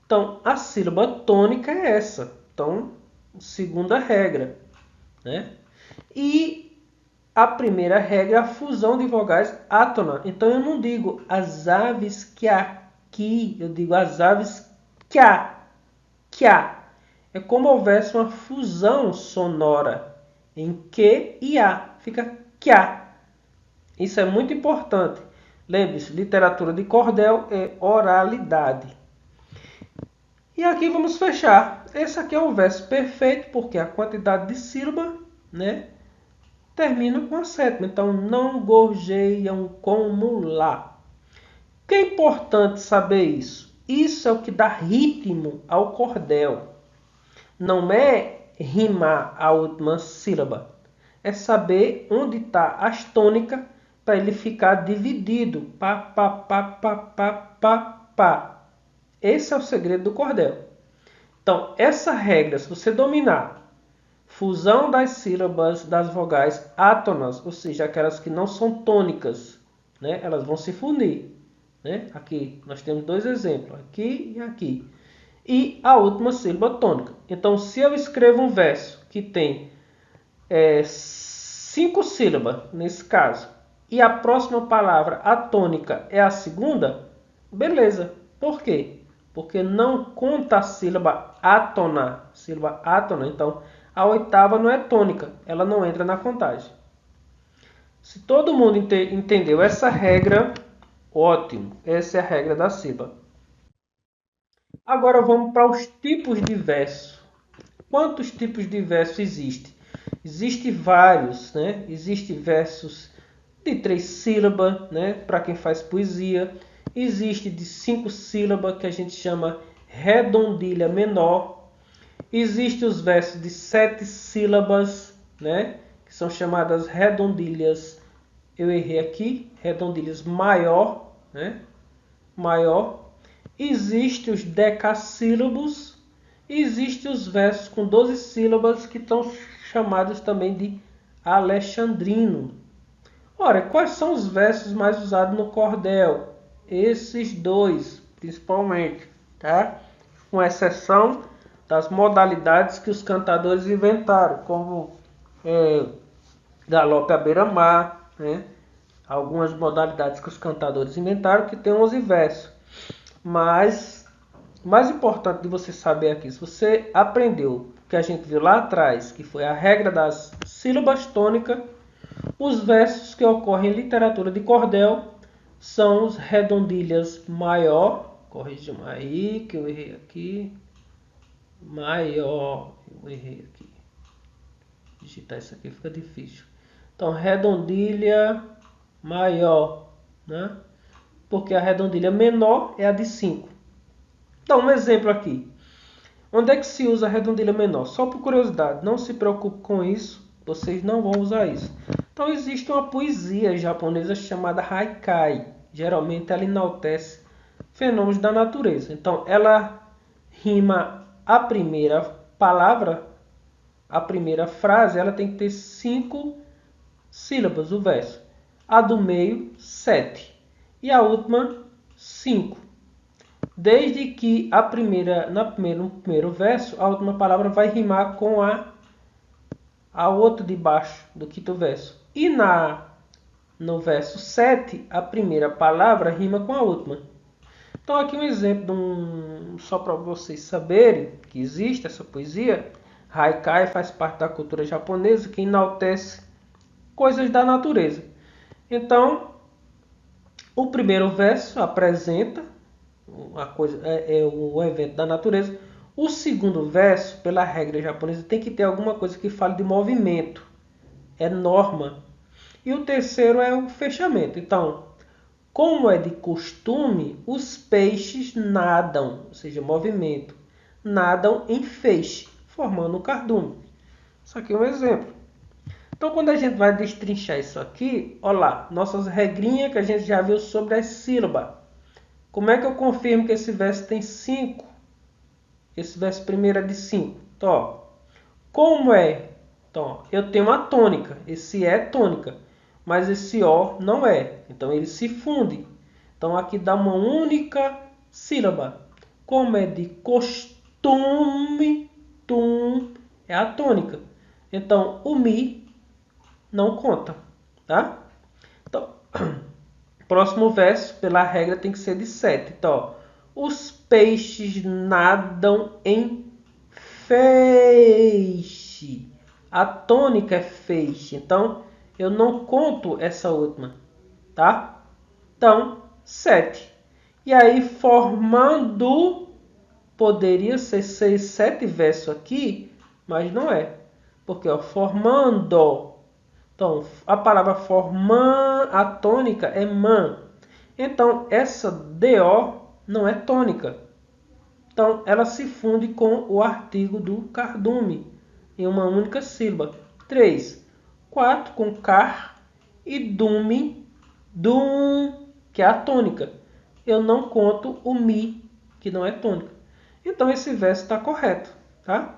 Então, a sílaba tônica é essa. Então, segunda regra, né? E a primeira regra é a fusão de vogais átona. Então, eu não digo as aves que aqui, eu digo as aves que a. É como houvesse uma fusão sonora em que e a. Fica que a. Isso é muito importante. Lembre-se, literatura de cordel é oralidade. E aqui vamos fechar. Esse aqui é o verso perfeito, porque a quantidade de sílaba, né, termina com a sétima. Então, não gorjeiam como lá. O que é importante saber isso? Isso é o que dá ritmo ao cordel. Não é rimar a última sílaba. É saber onde está as tônicas para ele ficar dividido. Pá, pá, pá, pá, pá, pá, pá. Esse é o segredo do cordel. Então, essa regra, se você dominar, fusão das sílabas das vogais átonas, ou seja, aquelas que não são tônicas, né? Elas vão se fundir. Né? Aqui nós temos 2 exemplos, aqui e aqui. E a última sílaba tônica. Então, se eu escrevo um verso que tem 5 sílabas, nesse caso, e a próxima palavra, a tônica, é a segunda, beleza. Por quê? Porque não conta a sílaba átona. Então, a oitava não é tônica. Ela não entra na contagem. Se todo mundo entendeu essa regra, ótimo. Essa é a regra da sílaba. Agora vamos para os tipos de verso. Quantos tipos de verso existem? Existem vários, né? Existem versos de 3 sílabas, né? Para quem faz poesia. Existe de 5 sílabas, que a gente chama redondilha menor. Existem os versos de 7 sílabas, né? Que são chamadas redondilhas. Eu errei aqui, redondilhas maior, né? Maior. Existem os decassílabos. Existem os versos com 12 sílabas, que estão chamados também de alexandrino. Ora, quais são os versos mais usados no cordel? Esses 2, principalmente, tá? com exceção das modalidades que os cantadores inventaram, como galope à beira-mar, né? Algumas modalidades que os cantadores inventaram que tem 11 versos. Mas o mais importante de você saber aqui, se você aprendeu o que a gente viu lá atrás, que foi a regra das sílabas tônicas, os versos que ocorrem em literatura de cordel são os redondilhas maior, corrijam aí que eu errei aqui, maior, eu errei aqui, digitar isso aqui fica difícil. Então, redondilha maior, né? Porque a redondilha menor é a de 5. Então, um exemplo aqui. Onde é que se usa a redondilha menor? Só por curiosidade, não se preocupe com isso, vocês não vão usar isso. Então, existe uma poesia japonesa chamada haikai. Geralmente ela enaltece fenômenos da natureza. Então, ela rima a primeira palavra, a primeira frase, ela tem que ter 5 sílabas, o verso. A do meio, 7. E a última, 5. Desde que no primeiro verso, a última palavra vai rimar com a outra de baixo do quinto verso. E no verso 7, a primeira palavra rima com a última. Então aqui um exemplo, só para vocês saberem que existe essa poesia. Haikai faz parte da cultura japonesa que enaltece coisas da natureza. Então, o primeiro verso apresenta o evento da natureza. O segundo verso, pela regra japonesa, tem que ter alguma coisa que fale de movimento. É norma. E o terceiro é o fechamento. Então, como é de costume, os peixes nadam, ou seja, movimento, nadam em feixe, formando um cardume. Isso aqui é um exemplo. Então, quando a gente vai destrinchar isso aqui, olha lá, nossas regrinhas que a gente já viu sobre as sílabas. Como é que eu confirmo que esse verso tem 5? Esse verso primeiro é de 5. Então, ó, como é? Então, ó, eu tenho uma tônica. Esse é tônica. Mas esse O não é. Então, ele se funde. Então, aqui dá uma única sílaba. Como é de costume, tum, é a tônica. Então, o Mi não conta. Tá? Então, próximo verso, pela regra, tem que ser de 7. Então, ó, os peixes nadam em feixe. A tônica é feixe. Então, eu não conto essa última. Tá? Então, 7. E aí, formando, poderia ser 6, 7 versos aqui, mas não é. Porque, ó, formando. Então, a palavra formar, a tônica é man. Então, essa DO não é tônica. Então, ela se funde com o artigo do cardume, em uma única sílaba. 3. 4 com car e dume, dum, que é a tônica. Eu não conto o mi, que não é tônica. Então, esse verso está correto, tá?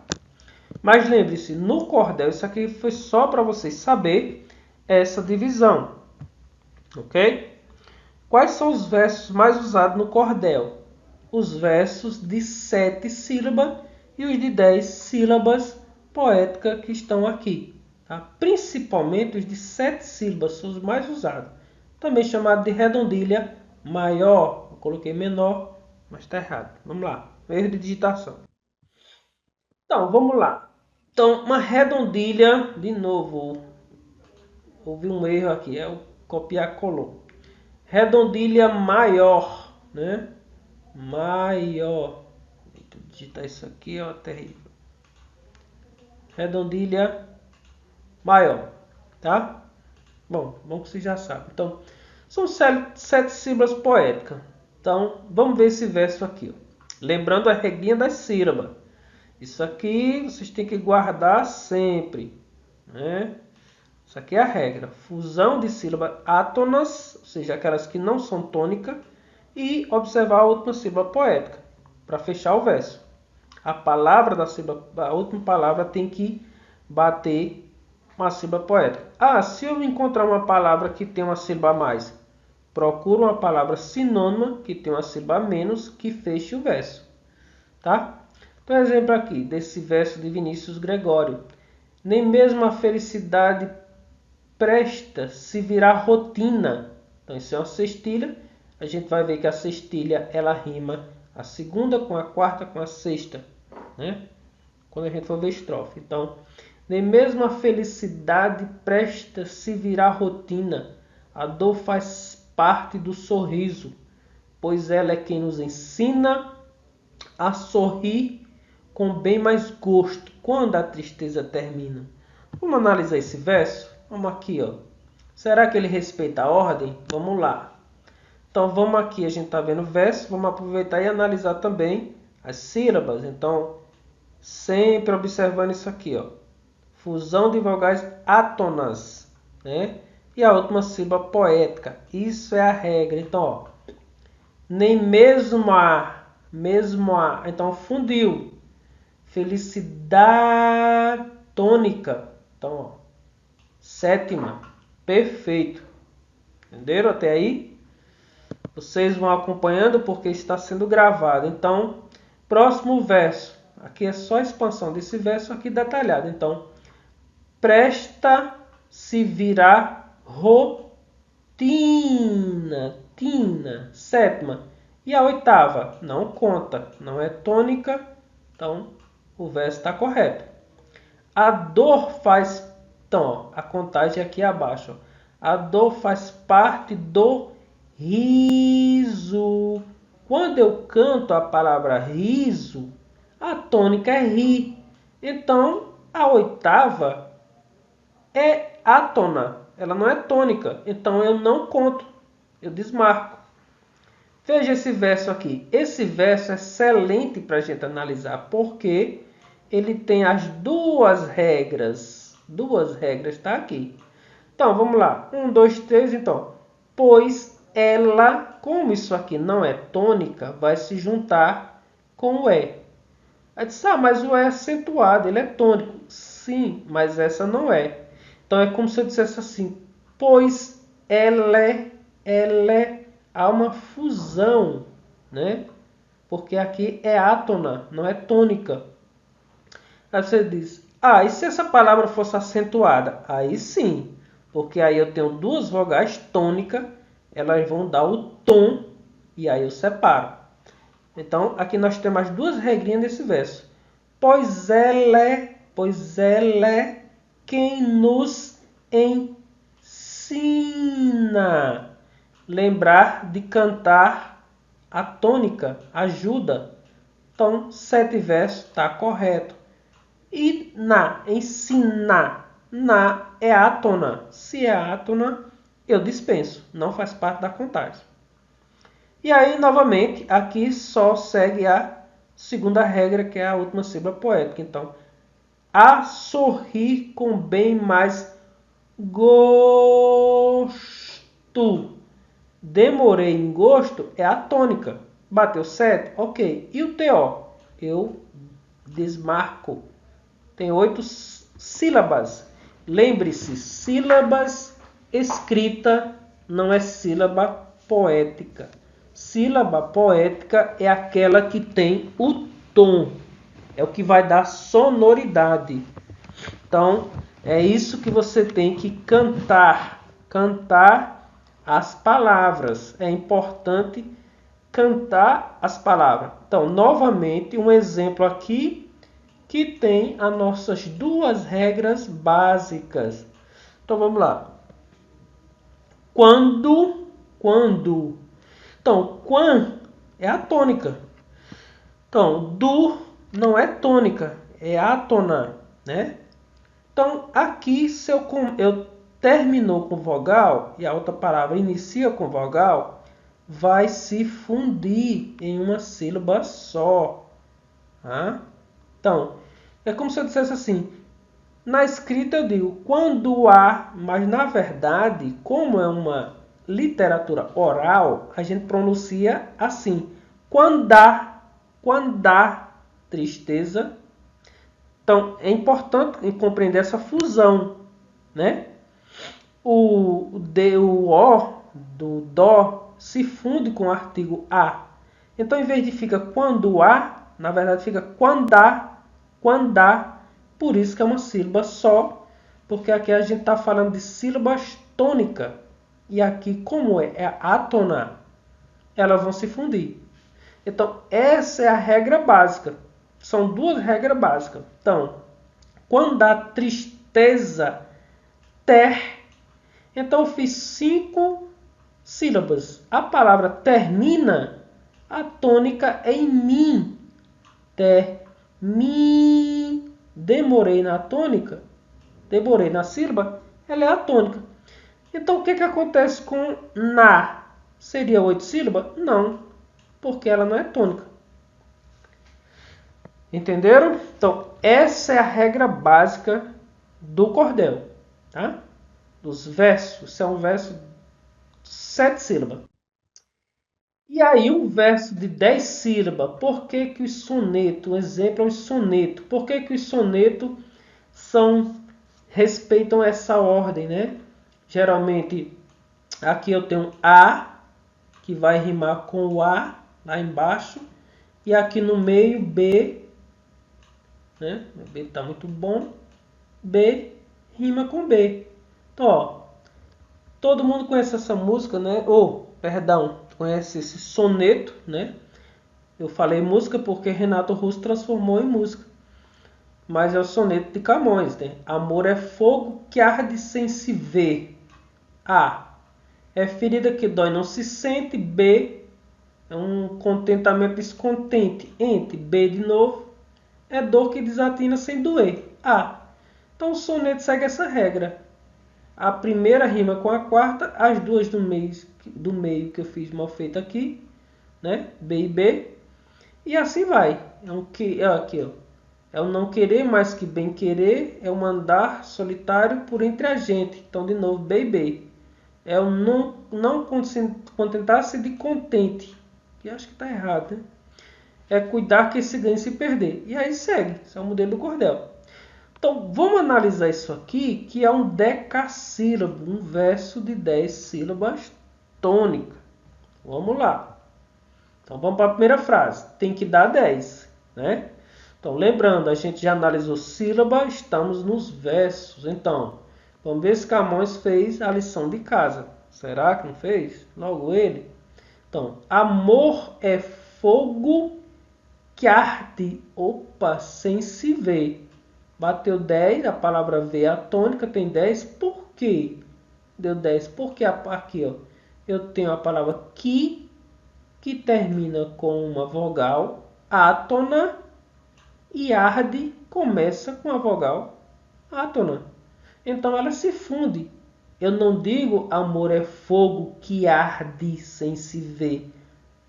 Mas lembre-se, no cordel, isso aqui foi só para vocês saberem essa divisão, ok? Quais são os versos mais usados no cordel? Os versos de 7 sílabas e os de 10 sílabas poéticas que estão aqui. Tá? Principalmente os de 7 sílabas são os mais usados. Também chamado de redondilha maior. Eu coloquei menor, mas está errado. Vamos lá. Erro de digitação. Então, vamos lá. Então, uma redondilha, de novo, houve um erro aqui, é o copiar colou. Redondilha maior, né? Maior. Vou digitar isso aqui, ó, terrível. Redondilha maior, tá? Bom que você já sabe. Então, são 7 sílabas poéticas. Então, vamos ver esse verso aqui, ó. Lembrando a regrinha das sílabas. Isso aqui vocês têm que guardar sempre, né? Isso aqui é a regra. Fusão de sílabas átonas, ou seja, aquelas que não são tônicas, e observar a última sílaba poética para fechar o verso. A palavra da sílaba, a última palavra tem que bater uma sílaba poética. Ah, se eu encontrar uma palavra que tem uma sílaba a mais, procuro uma palavra sinônima que tem uma sílaba a menos que feche o verso. tá? Então, exemplo aqui desse verso de Vinícius Gregório. Nem mesmo a felicidade presta se virar rotina. Então, isso é uma cestilha. A gente vai ver que a cestilha, ela rima a segunda com a quarta com a sexta, né? Quando a gente for ver estrofe. Então, nem mesmo a felicidade presta se virar rotina. A dor faz parte do sorriso, pois ela é quem nos ensina a sorrir com bem mais gosto quando a tristeza termina. Vamos analisar esse verso? Vamos aqui, ó. Será que ele respeita a ordem? Vamos lá. Então vamos aqui, a gente está vendo o verso, vamos aproveitar e analisar também as sílabas. Então, sempre observando isso aqui, ó. Fusão de vogais átonas, né? E a última sílaba poética. Isso é a regra. Então, ó, nem mesmo a, então fundiu. Felicidade tônica. Então, ó, sétima. Perfeito. Entenderam até aí? Vocês vão acompanhando porque está sendo gravado. Então, próximo verso. Aqui é só a expansão desse verso aqui detalhado. Então, presta se virar rotina. Tina. Sétima. E a oitava? Não conta. Não é tônica. Então, o verso está correto. A dor faz... Então, a contagem aqui abaixo. A dor faz parte do riso. Quando eu canto a palavra riso, a tônica é ri. Então, a oitava é átona. Ela não é tônica. Então, eu não conto. Eu desmarco. Veja esse verso aqui. Esse verso é excelente para a gente analisar, porque ele tem as duas regras. Duas regras, está aqui. Então, vamos lá. 1, 2, 3, então. Pois ela, como isso aqui não é tônica, vai se juntar com o E. Aí diz, mas o E é acentuado, ele é tônico. Sim, mas essa não é. Então, é como se eu dissesse assim, pois há uma fusão, né? Porque aqui é átona, não é tônica. Aí você diz, e se essa palavra fosse acentuada? Aí sim, porque aí eu tenho duas vogais tônicas, elas vão dar o tom, e aí eu separo. Então, aqui nós temos as duas regrinhas desse verso. Pois ela é quem nos ensina. Lembrar de cantar a tônica ajuda. Então, 7 versos está correto. E ensinar. Na é átona. Se é átona, eu dispenso. Não faz parte da contagem. E aí, novamente, aqui só segue a segunda regra, que é a última sílaba poética. Então, a sorrir com bem mais gosto. Demorei em gosto é a tônica. Bateu 7? Ok. E o TO? Eu desmarco. Tem 8 sílabas. Lembre-se, sílabas escrita não é sílaba poética. Sílaba poética é aquela que tem o tom. É o que vai dar sonoridade. Então, é isso que você tem que cantar. Cantar as palavras. É importante cantar as palavras. Então, novamente, um exemplo aqui que tem as nossas duas regras básicas. Então, vamos lá. Quando. Então, quan é a tônica. Então, do não é tônica, é átona, né? Então, aqui, se eu terminou com vogal e a outra palavra inicia com vogal, vai se fundir em uma sílaba só. Tá? Então, é como se eu dissesse assim, na escrita eu digo quando há, mas na verdade, como é uma literatura oral, a gente pronuncia assim, quando há tristeza. Então, é importante compreender essa fusão, né? O O do dó se funde com o artigo a. Então, em vez de fica quando há, na verdade fica quandá, quandá, por isso que é uma sílaba só, porque aqui a gente está falando de sílabas tônicas. E aqui, como é átona, elas vão se fundir. Então, essa é a regra básica. São duas regras básicas. Então, quando há tristeza, ter. Então, eu fiz 5 sílabas. A palavra termina, a tônica é em mim. Ter, mim. Demorei na tônica, demorei na sílaba, ela é a tônica. Então, o que acontece com na? Seria 8 sílabas? Não, porque ela não é tônica. Entenderam? Então, essa é a regra básica do cordel, tá? Dos versos. Isso é um verso de 7 sílabas. E aí, um verso de 10 sílabas. Por que que os sonetos, um exemplo é os sonetos. Por que que os sonetos respeitam essa ordem, né? Geralmente, aqui eu tenho A, que vai rimar com o A, lá embaixo. E aqui no meio, B, né? B está muito bom. B rima com B. Então, ó, todo mundo conhece essa música, né? Perdão, conhece esse soneto, né? Eu falei música porque Renato Russo transformou em música. Mas é o soneto de Camões, né? Amor é fogo que arde sem se ver. A. É ferida que dói, não se sente. B. É um contentamento descontente. Entre. B de novo. É dor que desatina sem doer. A. Então o soneto segue essa regra. A primeira rima com a quarta, as duas do meio que eu fiz mal feito aqui, né? B e B. E assim vai. Aqui, ó. É o não querer mais que bem querer, é o andar solitário por entre a gente. Então de novo B e B. É o não contentar-se de contente. E acho que está errado, né? É cuidar que se ganhe se perder. E aí segue. Esse é o modelo do cordel. Então, vamos analisar isso aqui, que é um decassílabo, um verso de 10 sílabas tônica. Vamos lá. Então, vamos para a primeira frase. Tem que dar 10, né? Então, lembrando, a gente já analisou sílaba, estamos nos versos. Então, vamos ver se Camões fez a lição de casa. Será que não fez? Logo ele. Então, amor é fogo que arde, sem se ver. Bateu 10, a palavra V é a tônica, tem 10. Por quê? Deu 10. Porque aqui, ó, eu tenho a palavra que termina com uma vogal átona e arde começa com a vogal átona. Então ela se funde. Eu não digo amor é fogo que arde sem se ver,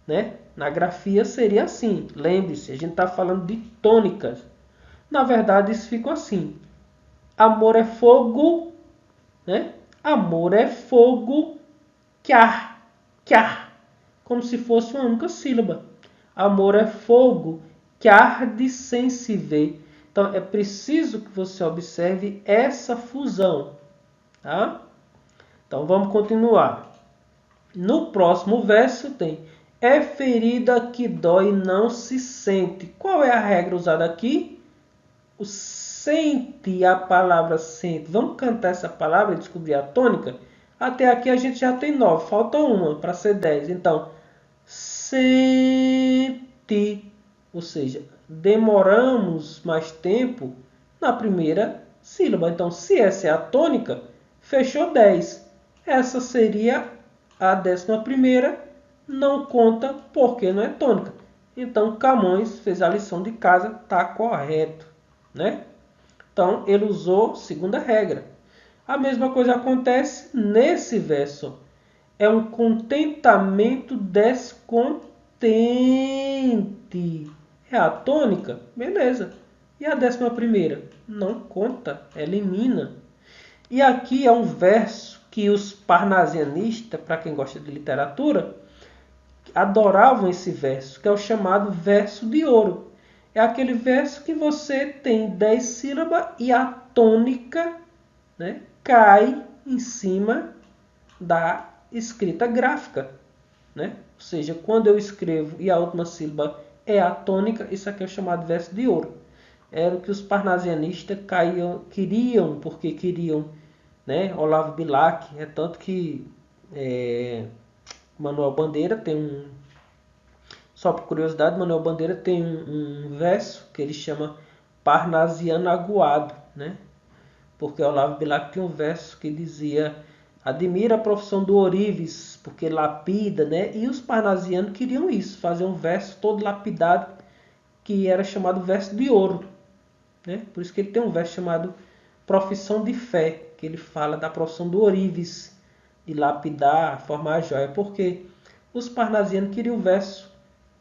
né? Na grafia seria assim. Lembre-se, a gente está falando de tônicas. Na verdade, isso fica assim. Amor é fogo, né? Amor é fogo, quar, quar. Como se fosse uma única sílaba. Amor é fogo que arde sem se ver. Então, é preciso que você observe essa fusão. Tá? Então, vamos continuar. No próximo verso tem: é ferida que dói e não se sente. Qual é a regra usada aqui? O sente, a palavra sente. Vamos cantar essa palavra e descobrir a tônica? Até aqui a gente já tem 9, falta uma para ser 10. Então, sente, ou seja, demoramos mais tempo na primeira sílaba. Então, se essa é a tônica, fechou 10. Essa seria a 11ª, não conta porque não é tônica. Então, Camões fez a lição de casa, está correto, né? Então, ele usou segunda regra. A mesma coisa acontece nesse verso. É um contentamento descontente. É a tônica? Beleza. E a 11ª? Não conta, elimina. E aqui é um verso que os parnasianistas, para quem gosta de literatura, adoravam esse verso, que é o chamado verso de ouro. É aquele verso que você tem 10 sílabas e a tônica, né, cai em cima da escrita gráfica, né? Ou seja, quando eu escrevo e a última sílaba é a tônica. Isso aqui é o chamado verso de ouro. Era o que os parnasianistas queriam, porque queriam, né, Olavo Bilac. É tanto que Manuel Bandeira tem só por curiosidade, Manuel Bandeira tem um verso que ele chama Parnasiano Aguado, né? Porque Olavo Bilac tinha um verso que dizia: admira a profissão do ourives, porque lapida, né? E os parnasianos queriam isso, fazer um verso todo lapidado, que era chamado verso de ouro, né? Por isso que ele tem um verso chamado Profissão de Fé, que ele fala da profissão do ourives, de lapidar, formar a joia, porque os parnasianos queriam um verso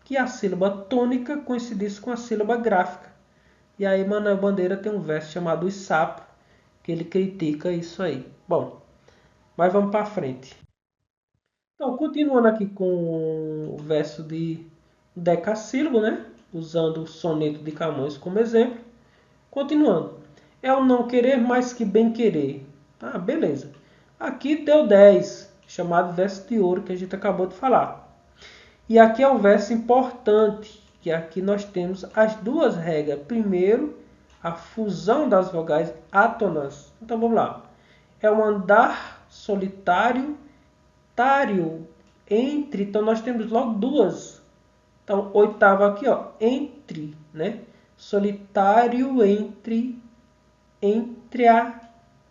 que a sílaba tônica coincidisse com a sílaba gráfica. E aí Manuel Bandeira tem um verso chamado Os Sapos, que ele critica isso aí. Bom, mas vamos para frente. Então, continuando aqui com o verso de decassílabo, né? Usando o soneto de Camões como exemplo. Continuando. É o não querer mais que bem querer. Ah, beleza. Aqui deu 10, chamado verso de ouro, que a gente acabou de falar. E aqui é um verso importante, que aqui nós temos as duas regras. Primeiro, a fusão das vogais átonas. Então vamos lá. É um andar solitário, tário, entre. Então nós temos logo duas. Então oitava aqui, ó, entre, né? Solitário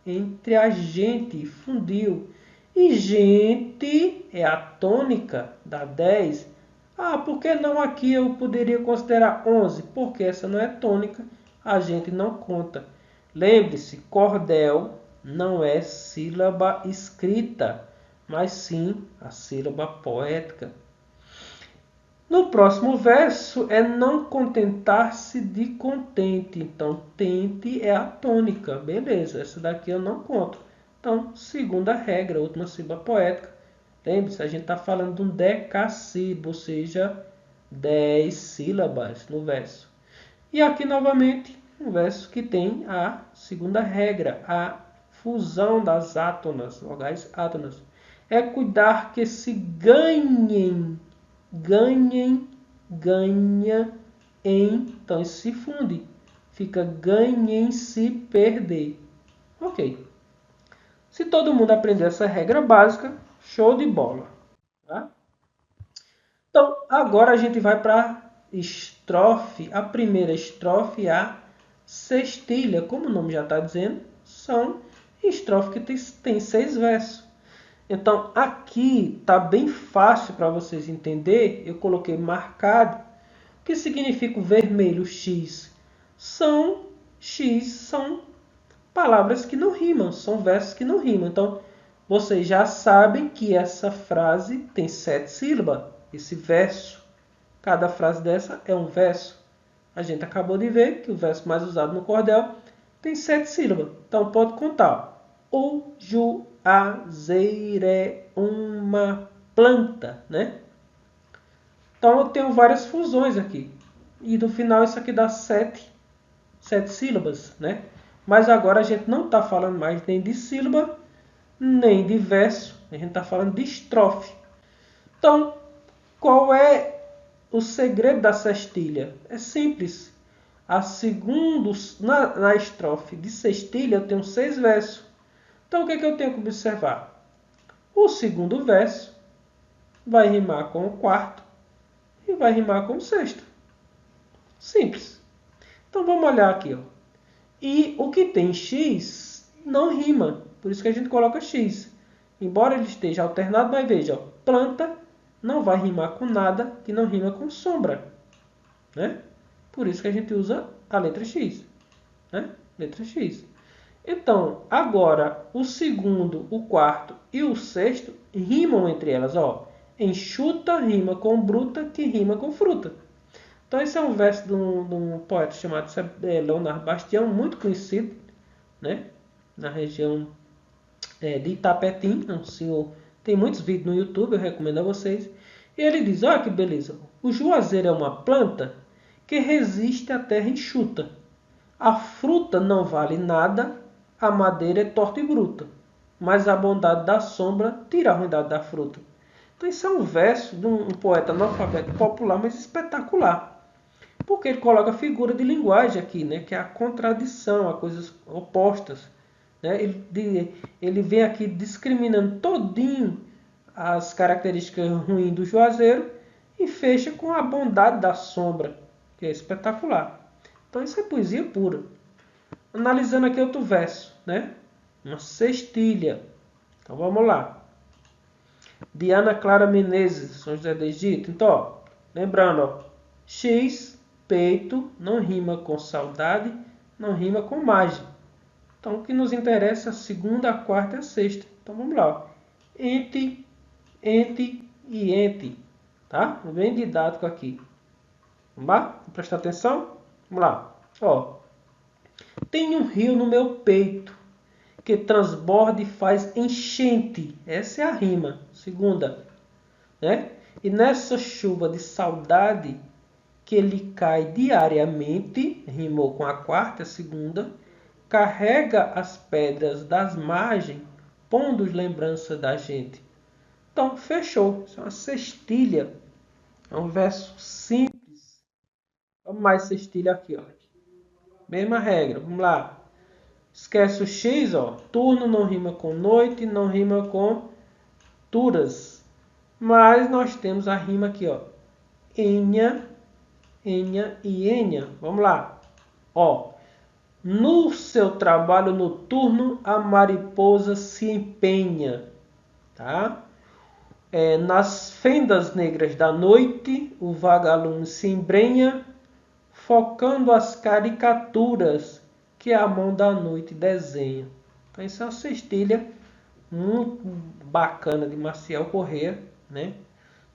entre a gente, fundiu. E gente é a tônica da 10. Ah, por que não aqui eu poderia considerar 11? Porque essa não é tônica, a gente não conta. Lembre-se, cordel não é sílaba escrita, mas sim a sílaba poética. No próximo verso é não contentar-se de contente. Então, tente é a tônica. Beleza, essa daqui eu não conto. Então, segunda regra, última sílaba poética. Lembre-se, a gente está falando de um decassílabo, ou seja, 10 sílabas no verso. E aqui, novamente, um verso que tem a segunda regra, a fusão das átonas, vogais átonas. É cuidar que se ganhem, ganha em, então isso se funde, fica ganhem se perder. Ok. Se todo mundo aprender essa regra básica, show de bola. Tá? Então, agora a gente vai para a estrofe, a primeira estrofe, a sextilha. Como o nome já está dizendo, são estrofes que tem 6 versos. Então, aqui está bem fácil para vocês entenderem. Eu coloquei marcado. O que significa o vermelho X? X são palavras que não rimam, são versos que não rimam. Então, vocês já sabem que essa frase tem 7 sílabas. Esse verso, cada frase dessa é um verso. A gente acabou de ver que o verso mais usado no cordel tem 7 sílabas. Então, pode contar. O juazeiro é uma planta, né? Então, eu tenho várias fusões aqui. E no final isso aqui dá 7 sílabas, né? Mas agora a gente não está falando mais nem de sílaba, nem de verso. A gente está falando de estrofe. Então, qual é o segredo da sextilha? É simples. Na estrofe de sextilha eu tenho 6 versos. Então, o que eu tenho que observar? O segundo verso vai rimar com o quarto e vai rimar com o sexto. Simples. Então, vamos olhar aqui. Ó. E o que tem X não rima. Por isso que a gente coloca X. Embora ele esteja alternado, mas veja, ó, planta não vai rimar com nada que não rima com sombra. Né? Por isso que a gente usa a letra X. Né? Letra X. Então, agora, o segundo, o quarto e o sexto rimam entre elas. Ó. Enxuta rima com bruta, que rima com fruta. Então, esse é um verso de um poeta chamado Leonardo Bastião, muito conhecido, né? Na região de Itapetim. Um senhor, tem muitos vídeos no YouTube, eu recomendo a vocês. E ele diz, olha que beleza, o juazeiro é uma planta que resiste à terra enxuta. A fruta não vale nada, a madeira é torta e bruta, mas a bondade da sombra tira a ruindade da fruta. Então, isso é um verso de um poeta analfabeto popular, mas espetacular. Porque ele coloca figura de linguagem aqui, né? Que é a contradição, a coisas opostas. Né? Ele vem aqui discriminando todinho as características ruins do Juazeiro e fecha com a bondade da sombra, que é espetacular. Então isso é poesia pura. Analisando aqui outro verso, né? Uma cestilha. Então vamos lá. Diana Clara Menezes, São José do Egito. Então, ó, lembrando, ó, X, peito, não rima com saudade, não rima com margem. Então o que nos interessa é a segunda, a quarta e a sexta. Então vamos lá. Ó. Ente, ente e ente. Tá? Bem didático aqui. Vamos lá? Vamos prestar atenção? Vamos lá. Ó. Tem um rio no meu peito que transborda e faz enchente. Essa é a rima. Segunda. Né? E nessa chuva de saudade que ele cai diariamente, rimou com a quarta, a segunda, carrega as pedras das margens, pondo lembrança da gente. Então, fechou. Isso é uma cestilha. É um verso simples. Vamos mais cestilha aqui, ó. Mesma regra. Vamos lá. Esquece o X, ó. Turno não rima com noite, não rima com turas. Mas nós temos a rima aqui, ó. Enha, enha e enha. Vamos lá. Ó. No seu trabalho noturno, a mariposa se empenha. Tá? Nas fendas negras da noite, o vagalume se embrenha, focando as caricaturas que a mão da noite desenha. Então, isso é uma cestilha muito bacana de Maciel Corrêa, né?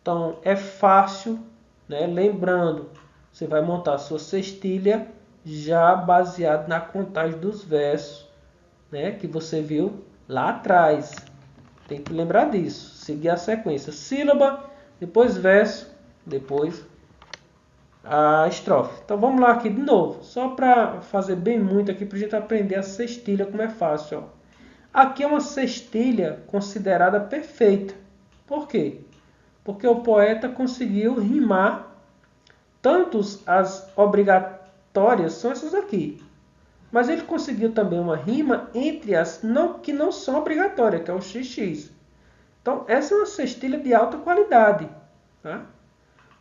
Então, é fácil, né? Lembrando, você vai montar a sua cestilha já baseado na contagem dos versos, né? Que você viu lá atrás. Tem que lembrar disso. Seguir a sequência. Sílaba, depois verso, depois a estrofe. Então vamos lá aqui de novo. Só para fazer bem muito aqui para a gente aprender a cestilha como é fácil. Ó. Aqui é uma cestilha considerada perfeita. Por quê? Porque o poeta conseguiu rimar tantos as obrigatórias, são essas aqui. Mas ele conseguiu também uma rima entre as que não são obrigatórias, que é o XX. Então, essa é uma cestilha de alta qualidade. Tá?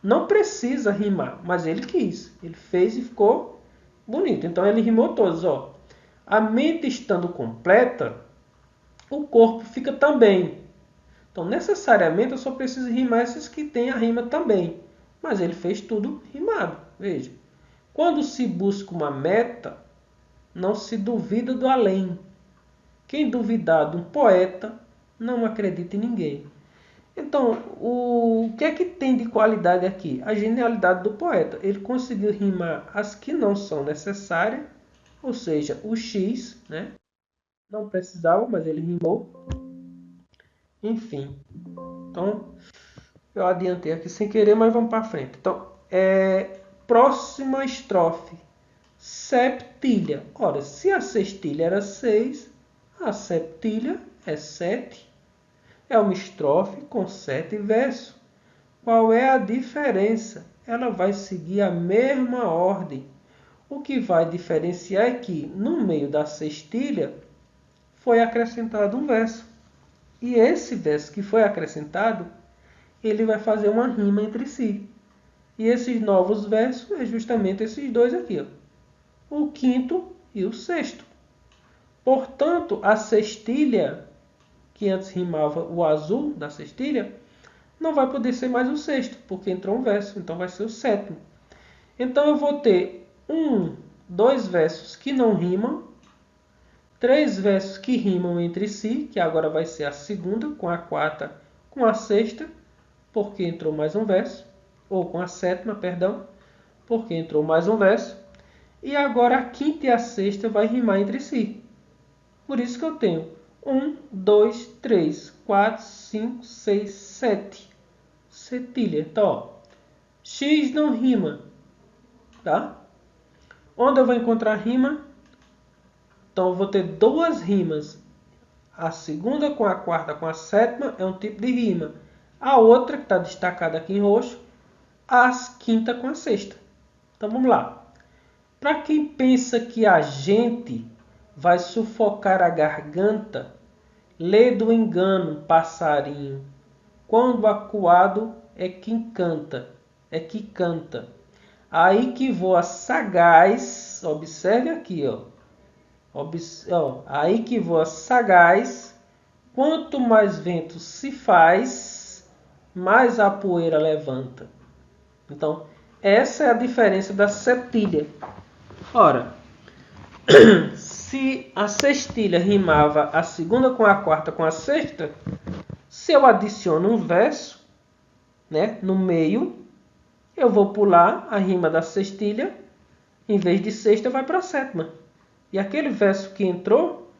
Não precisa rimar, mas ele quis. Ele fez e ficou bonito. Então, ele rimou todos. Ó. A mente estando completa, o corpo fica também. Então, necessariamente, eu só preciso rimar esses que têm a rima também. Mas ele fez tudo rimado. Veja. Quando se busca uma meta, não se duvida do além. Quem duvidar de um poeta, não acredita em ninguém. Então, o que é que tem de qualidade aqui? A genialidade do poeta. Ele conseguiu rimar as que não são necessárias, ou seja, o X, né? Não precisava, mas ele rimou. Enfim. Então, eu adiantei aqui sem querer, mas vamos para frente. Então, próxima estrofe. Septilha. Ora, se a sextilha era 6, a septilha é 7. É uma estrofe com 7 versos. Qual é a diferença? Ela vai seguir a mesma ordem. O que vai diferenciar é que, no meio da sextilha, foi acrescentado um verso. E esse verso que foi acrescentado, ele vai fazer uma rima entre si. E esses novos versos é justamente esses dois aqui, ó. O quinto e o sexto. Portanto, a cestilha, que antes rimava o azul da cestilha, não vai poder ser mais o sexto, porque entrou um verso, então vai ser o sétimo. Então eu vou ter 2 versos que não rimam, 3 versos que rimam entre si, que agora vai ser a segunda com a quarta com a sexta, porque entrou mais um verso, ou com a sétima, perdão, porque entrou mais um verso. E agora a quinta e a sexta vai rimar entre si. Por isso que eu tenho 1, 2, 3, 4, 5, 6, 7. Setilha. Então, ó, X não rima. Tá? Onde eu vou encontrar rima? Então, eu vou ter 2 rimas. A segunda com a quarta com a sétima é um tipo de rima. A outra, que está destacada aqui em roxo, a quinta com a sexta. Então vamos lá. Para quem pensa que a gente vai sufocar a garganta, lê do engano, passarinho. Quando acuado é quem canta, é que canta. Aí que voa sagaz, observe aqui, ó. Aí que voa sagaz, quanto mais vento se faz, mais a poeira levanta. Então, essa é a diferença da septilha. Ora, se a sextilha rimava a segunda com a quarta com a sexta, se eu adiciono um verso, né, no meio, eu vou pular a rima da sextilha, em vez de sexta vai para a sétima. E aquele verso que entrou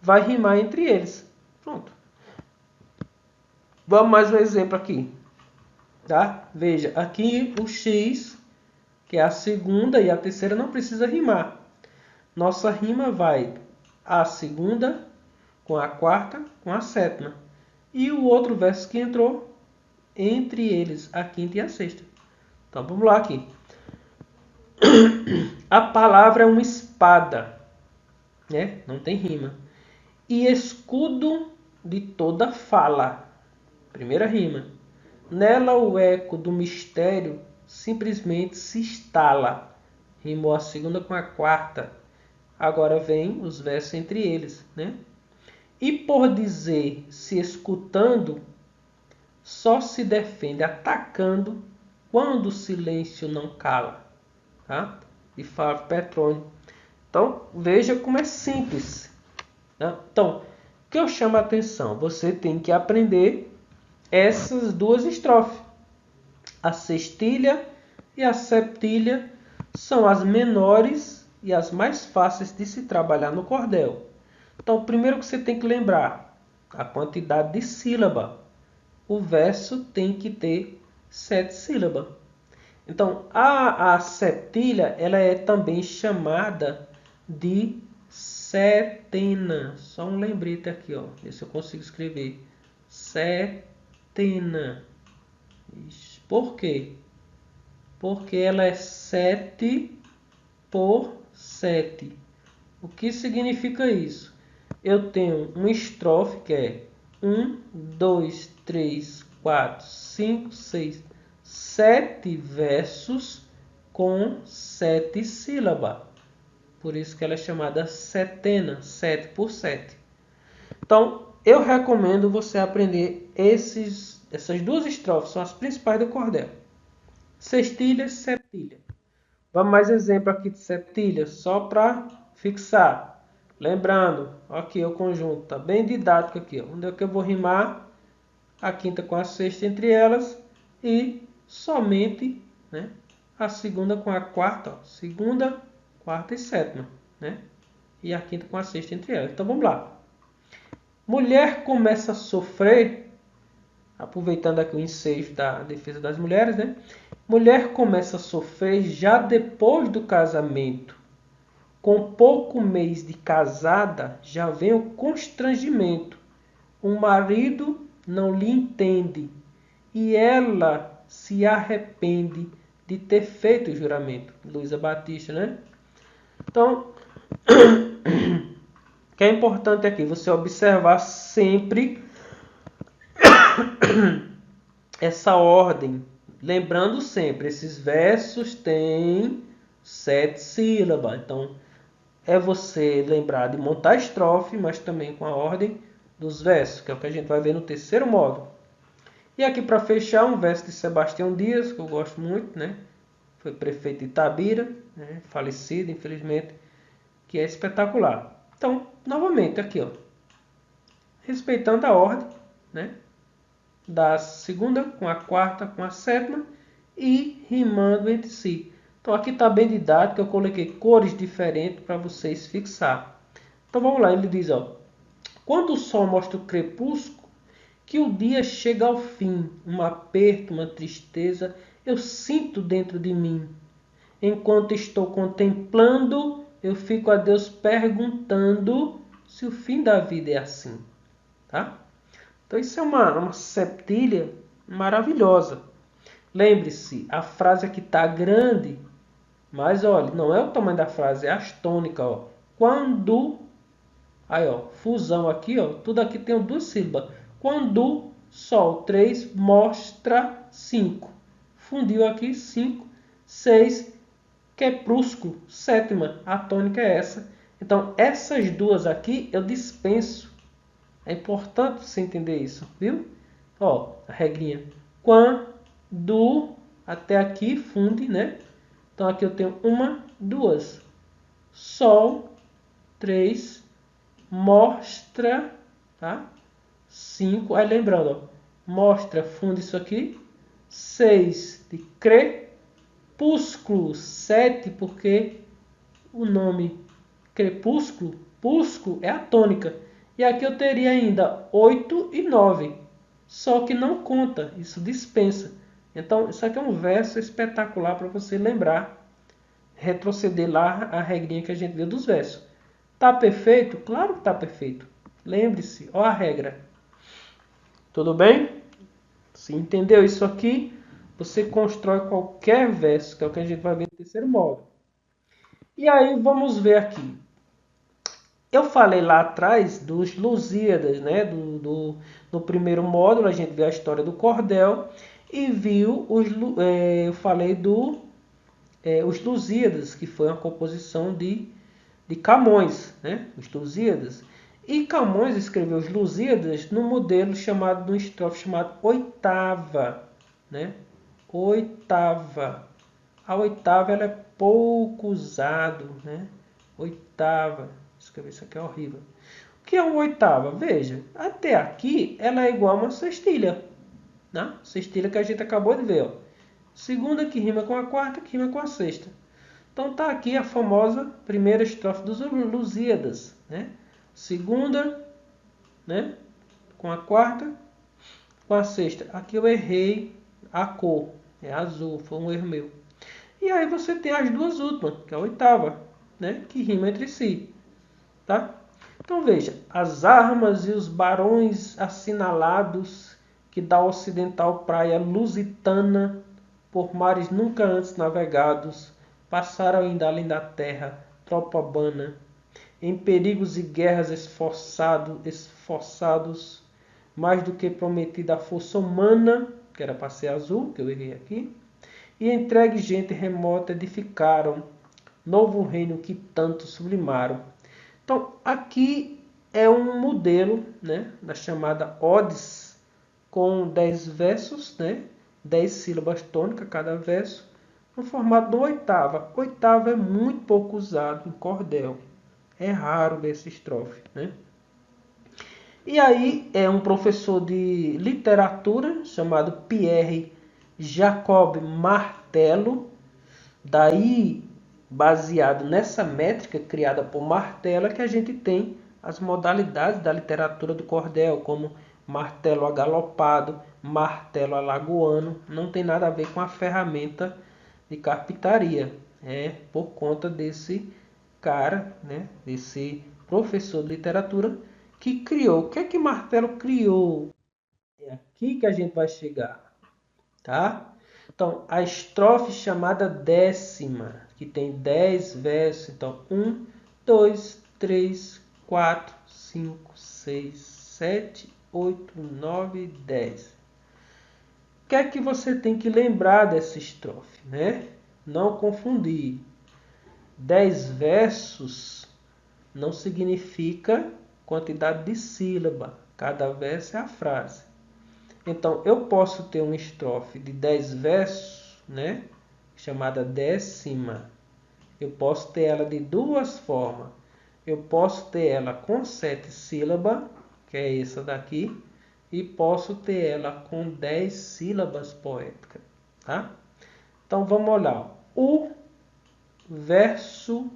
vai rimar entre eles. Pronto. Vamos mais um exemplo aqui. Tá? Veja, aqui o X, que é a segunda e a terceira, não precisa rimar. Nossa rima vai a segunda com a quarta com a sétima. E o outro verso que entrou, entre eles, a quinta e a sexta. Então vamos lá aqui. A palavra é uma espada, né? Não tem rima. E escudo de toda fala. Primeira rima. Nela o eco do mistério simplesmente se instala. Rimou a segunda com a quarta. Agora vem os versos entre eles, né? E por dizer se escutando, só se defende atacando quando o silêncio não cala. Tá? De Flávio Petroni. Então, veja como é simples. Tá? Então, o que eu chamo a atenção? Você tem que aprender essas duas estrofes. A sextilha e a septilha são as menores e as mais fáceis de se trabalhar no cordel. Então, primeiro que você tem que lembrar a quantidade de sílaba. O verso tem que ter 7 sílabas. Então, a septilha ela é também chamada de setena. Só um lembrete aqui, ó. Ver se eu consigo escrever. Setena. Por quê? Porque ela é 7 por 7. O que significa isso? Eu tenho uma estrofe que é 1, 2, 3, 4, 5, 6, 7 versos com 7 sílabas. Por isso que ela é chamada setena, 7 por 7. Então, eu recomendo você aprender essas duas estrofes, são as principais do cordel. Sextilha e septilha. Vamos mais exemplo aqui de septilha, só para fixar. Lembrando, aqui o conjunto está bem didático aqui. Onde é que eu vou rimar a quinta com a sexta entre elas e somente, né, a segunda com a quarta. Ó, segunda, quarta e sétima. Né, e a quinta com a sexta entre elas. Então vamos lá. Mulher começa a sofrer, aproveitando aqui o ensejo da defesa das mulheres, né? Mulher começa a sofrer já depois do casamento. Com pouco mês de casada, já vem o constrangimento. O marido não lhe entende e ela se arrepende de ter feito o juramento. Luísa Batista, né? Então, o que é importante aqui, você observar sempre essa ordem. Lembrando sempre, esses versos têm 7 sílabas. Então, é você lembrar de montar a estrofe, mas também com a ordem dos versos, que é o que a gente vai ver no terceiro módulo. E aqui para fechar, um verso de Sebastião Dias, que eu gosto muito, né? Foi prefeito de Itabira, né? Falecido, infelizmente, que é espetacular. Então, novamente, aqui, ó, respeitando a ordem, né? Da segunda com a quarta com a sétima e rimando entre si. Então aqui está bem didático, eu coloquei cores diferentes para vocês fixar. Então vamos lá, ele diz, ó, quando o sol mostra o crepúsculo, que o dia chega ao fim, um aperto, uma tristeza, eu sinto dentro de mim. Enquanto estou contemplando, eu fico a Deus perguntando se o fim da vida é assim. Tá? Então isso é uma septilha maravilhosa. Lembre-se, a frase aqui está grande, Mas olha, não é o tamanho da frase, é as tônicas, ó. Quando, aí ó, fusão aqui, ó, tudo aqui tem duas sílabas. Quando sol 3 mostra 5. Fundiu aqui 5, 6, crepúsculo, sétima, a tônica é essa. Então, essas duas aqui eu dispenso. É importante você entender isso, viu? Ó, a regrinha. Quando, até aqui, funde, né? Então, aqui eu tenho uma, duas. Sol, 3, mostra, tá? 5, aí lembrando, ó, mostra, funde isso aqui. 6 de crepúsculo, 7, porque o nome crepúsculo, púsculo é a tônica. E aqui eu teria ainda 8 e 9. Só que não conta, isso dispensa. Então, isso aqui é um verso espetacular para você lembrar, retroceder lá a regrinha que a gente viu dos versos. Tá perfeito? Claro que tá perfeito. Lembre-se, ó a regra. Tudo bem? Se entendeu isso aqui, você constrói qualquer verso, que é o que a gente vai ver no terceiro módulo. E aí vamos ver aqui. Eu falei lá atrás dos Lusíadas, né? No primeiro módulo a gente viu a história do cordel e viu eu falei os Lusíadas, que foi uma composição de Camões, né? Os Lusíadas. E Camões escreveu os Lusíadas no modelo chamado, no estrofe chamado oitava, né? Oitava. A oitava ela é pouco usado, né? Oitava. Escrever isso aqui é horrível. O que é uma oitava? Veja, até aqui ela é igual a uma sextilha, né? Sextilha que a gente acabou de ver, ó. Segunda que rima com a quarta, que rima com a sexta. Então tá aqui a famosa primeira estrofe dos Lusíadas, né? Segunda, né? Com a quarta, com a sexta. Aqui eu errei a cor, é azul, foi um erro meu. E aí você tem as duas últimas, que é a oitava, né? Que rima entre si, tá? Então veja, as armas e os barões assinalados que da ocidental praia lusitana, por mares nunca antes navegados, passaram ainda além da terra, tropa bana, em perigos e guerras esforçados, mais do que prometida a força humana, que era para ser azul, que eu errei aqui, e entregue gente remota edificaram, novo reino que tanto sublimaram. Então, aqui é um modelo, né, da chamada Odes, com 10 versos, né, 10 sílabas tônicas cada verso, no formato de oitava. Oitava é muito pouco usado em cordel. É raro ver essa estrofe, né? E aí é um professor de literatura chamado Pierre Jacob Martello. Daí, baseado nessa métrica criada por Martello, é que a gente tem as modalidades da literatura do cordel, como martelo agalopado, martelo alagoano. Não tem nada a ver com a ferramenta de carpintaria. É por conta desse cara, né, desse professor de literatura que criou. O que é que Martelo criou? É aqui que a gente vai chegar, tá? Então, a estrofe chamada décima, que tem 10 versos. Então, 1, 2, 3, 4, 5, 6, 7, 8, 9, 10. O que é que você tem que lembrar dessa estrofe, né? Não confundir. 10 versos não significa quantidade de sílaba. Cada verso é a frase. Então, eu posso ter uma estrofe de 10 versos, né? Chamada décima. Eu posso ter ela de duas formas. Eu posso ter ela com 7 sílabas, que é essa daqui, e posso ter ela com 10 sílabas poéticas, tá? Então, vamos olhar. O verso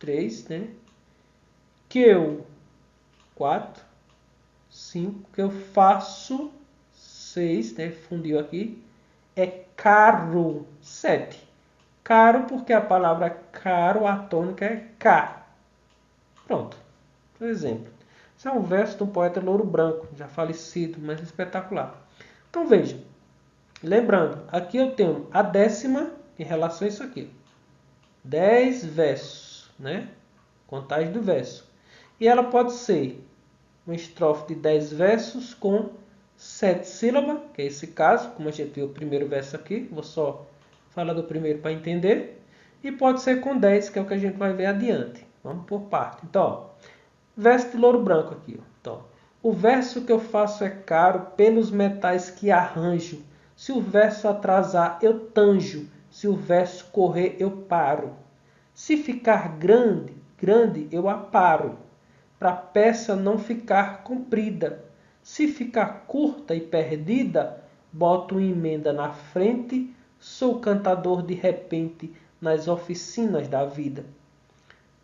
3, né? Que eu 4, 5, que eu faço 6, né? Fundiu aqui. É caro, 7. Caro porque a palavra caro, a tônica é K. Pronto. Por exemplo. Esse é um verso de um poeta Louro Branco, já falecido, mas espetacular. Então veja. Lembrando, aqui eu tenho a décima em relação a isso aqui. 10 versos, né? Contagem do verso. E ela pode ser uma estrofe de 10 versos com 7 sílabas, que é esse caso, como a gente viu o primeiro verso aqui, vou só falar do primeiro para entender. E pode ser com 10, que é o que a gente vai ver adiante. Vamos por parte. Então, ó, verso de Louro Branco aqui. Ó. Então, o verso que eu faço é caro pelos metais que arranjo. Se o verso atrasar, eu tanjo. Se o verso correr, eu paro. Se ficar grande, eu aparo, para a peça não ficar comprida. Se ficar curta e perdida, boto uma emenda na frente, sou cantador de repente nas oficinas da vida.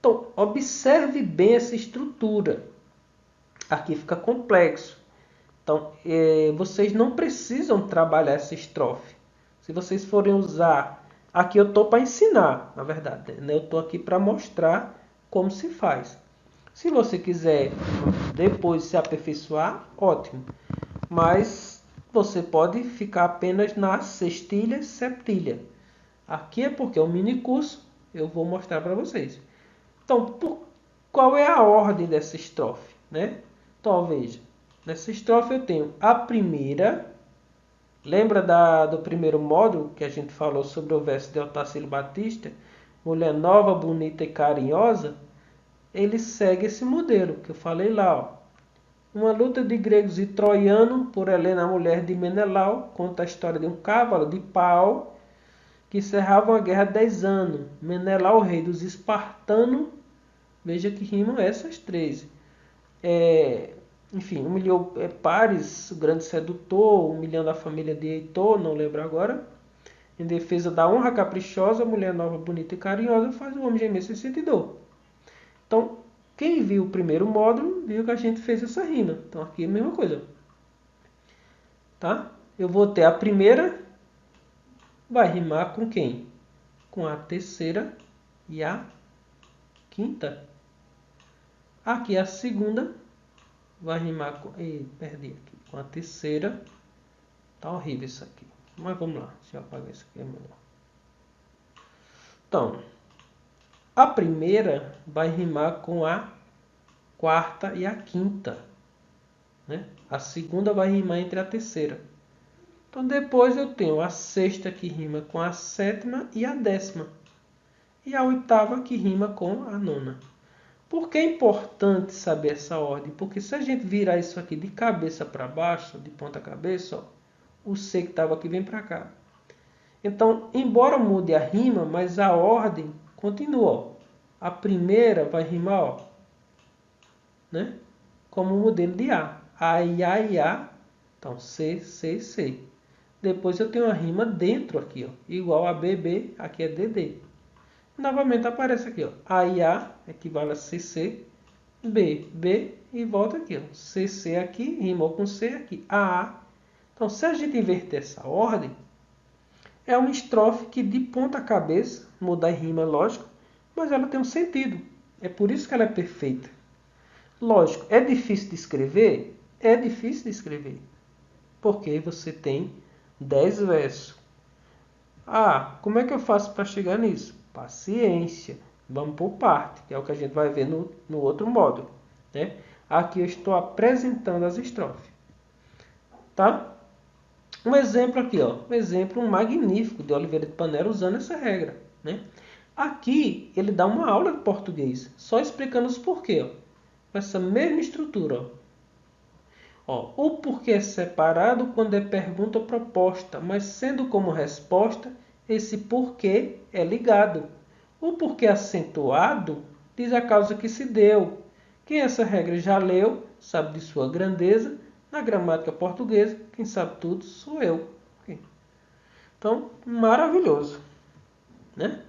Então, observe bem essa estrutura. Aqui fica complexo. Então, vocês não precisam trabalhar essa estrofe. Se vocês forem usar... Aqui eu estou para ensinar, na verdade. Né? Eu estou aqui para mostrar como se faz. Se você quiser depois se aperfeiçoar, ótimo. Mas você pode ficar apenas na sextilha e septilha. Aqui é porque é um mini curso, eu vou mostrar para vocês. Então, qual é a ordem dessa estrofe? Né? Então, veja. Nessa estrofe eu tenho a primeira. Lembra do primeiro módulo que a gente falou sobre o verso de Otacílio Batista? Mulher nova, bonita e carinhosa. Ele segue esse modelo que eu falei lá. Ó. Uma luta de gregos e troianos por Helena, mulher de Menelau, conta a história de um cavalo de pau que cerrava uma guerra há 10 anos. Menelau, rei dos espartanos, veja que rimam essas 13. Enfim, humilhou Paris, o grande sedutor, humilhando a família de Heitor, não lembro agora. Em defesa da honra caprichosa, a mulher nova, bonita e carinhosa faz o homem gemer sem sentir dor. Então, quem viu o primeiro módulo, viu que a gente fez essa rima. Então, aqui é a mesma coisa. Tá? Eu vou ter a primeira, vai rimar com quem? Com a terceira e a quinta. Aqui a segunda vai rimar com... perdi aqui. Com a terceira. Tá horrível isso aqui. Mas vamos lá. Deixa eu apagar isso aqui. É melhor. Então, a primeira vai rimar com a quarta e a quinta. Né? A segunda vai rimar entre a terceira. Então, depois eu tenho a sexta que rima com a sétima e a décima. E a oitava que rima com a nona. Por que é importante saber essa ordem? Porque se a gente virar isso aqui de cabeça para baixo, de ponta cabeça, ó, o C que estava aqui vem para cá. Então, embora mude a rima, mas a ordem continua. Ó. A primeira vai rimar, ó, né? Como o modelo de A. A, I, A, I, A. Então, C, C, C. Depois eu tenho a rima dentro aqui, ó, igual a B, B, aqui é D, D. Novamente aparece aqui, ó, A e A equivale a CC, B, B e volta aqui, ó, CC aqui, rimou com C aqui, A. Então, se a gente inverter essa ordem, é uma estrofe que de ponta cabeça, muda a rima, lógico, mas ela tem um sentido. É por isso que ela é perfeita. Lógico, é difícil de escrever? É difícil de escrever. Porque você tem 10 versos. Ah, como é que eu faço para chegar nisso? Paciência. Vamos por parte, que é o que a gente vai ver no outro módulo. Né? Aqui eu estou apresentando as estrofes. Tá? Um exemplo aqui, ó. Um exemplo magnífico de Oliveira de Panela usando essa regra. Né? Aqui ele dá uma aula de português, só explicando os porquê. Com essa mesma estrutura. Ó, o porquê é separado quando é pergunta ou proposta, mas sendo como resposta, esse porquê é ligado. O porquê acentuado diz a causa que se deu. Quem essa regra já leu, sabe de sua grandeza. Na gramática portuguesa, quem sabe tudo sou eu. Então, maravilhoso. Né?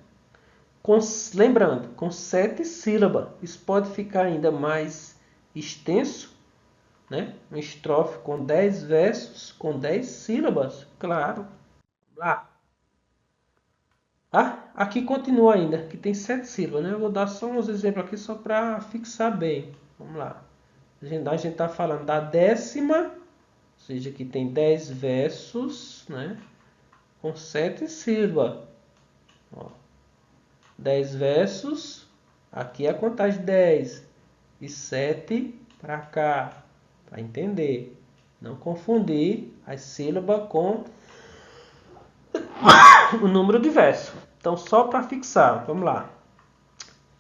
Lembrando, com 7 sílabas. Isso pode ficar ainda mais extenso. Né? Uma estrofe com 10 versos, com 10 sílabas, claro. Lá. Ah, aqui continua ainda, que tem 7 sílabas. Né? Eu vou dar só uns exemplos aqui só para fixar bem. Vamos lá. A gente está falando da décima, ou seja, que tem 10 versos, né? Com 7 sílabas. Ó. 10 versos. Aqui é a contagem 10 e 7 para cá, para entender. Não confundir as sílabas com o número de verso. Então, só para fixar, vamos lá.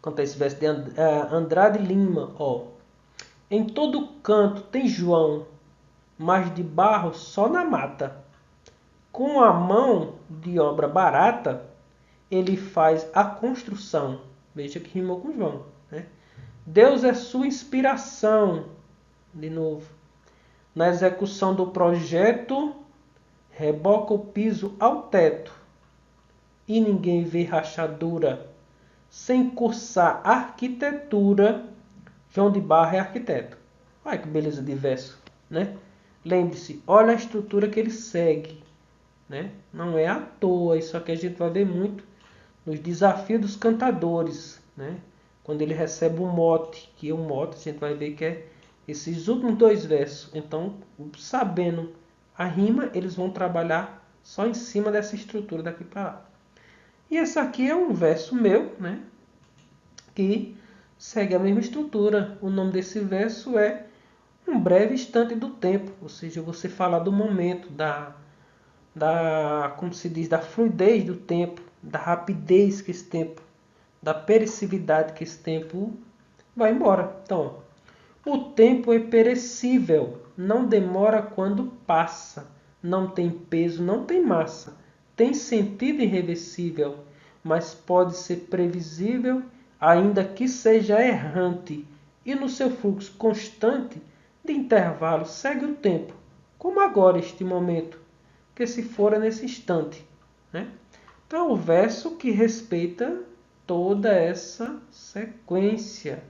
Quanto a esse verso de Andrade Lima, ó. Em todo canto tem João, mas de barro só na mata. Com a mão de obra barata, ele faz a construção. Veja que rimou com João, né? Deus é sua inspiração, de novo. Na execução do projeto, reboca o piso ao teto. E ninguém vê rachadura. Sem cursar arquitetura, João de Barro é arquiteto. Olha que beleza de verso, né? Lembre-se, olha a estrutura que ele segue, né? Não é à toa, isso aqui a gente vai ver muito nos desafios dos cantadores, né? Quando ele recebe um mote, que é um mote, a gente vai ver que é esses últimos 2 versos. Então, sabendo a rima, eles vão trabalhar só em cima dessa estrutura daqui para lá. E esse aqui é um verso meu, né? Que segue a mesma estrutura. O nome desse verso é Um Breve Instante do Tempo, ou seja, você fala do momento, como se diz, da fluidez do tempo, da rapidez que esse tempo, da perecividade que esse tempo vai embora. Então, o tempo é perecível, não demora quando passa, não tem peso, não tem massa, tem sentido irreversível, mas pode ser previsível, ainda que seja errante, e no seu fluxo constante de intervalo segue o tempo, como agora este momento, que se fora nesse instante, né? Então, o verso que respeita toda essa sequência.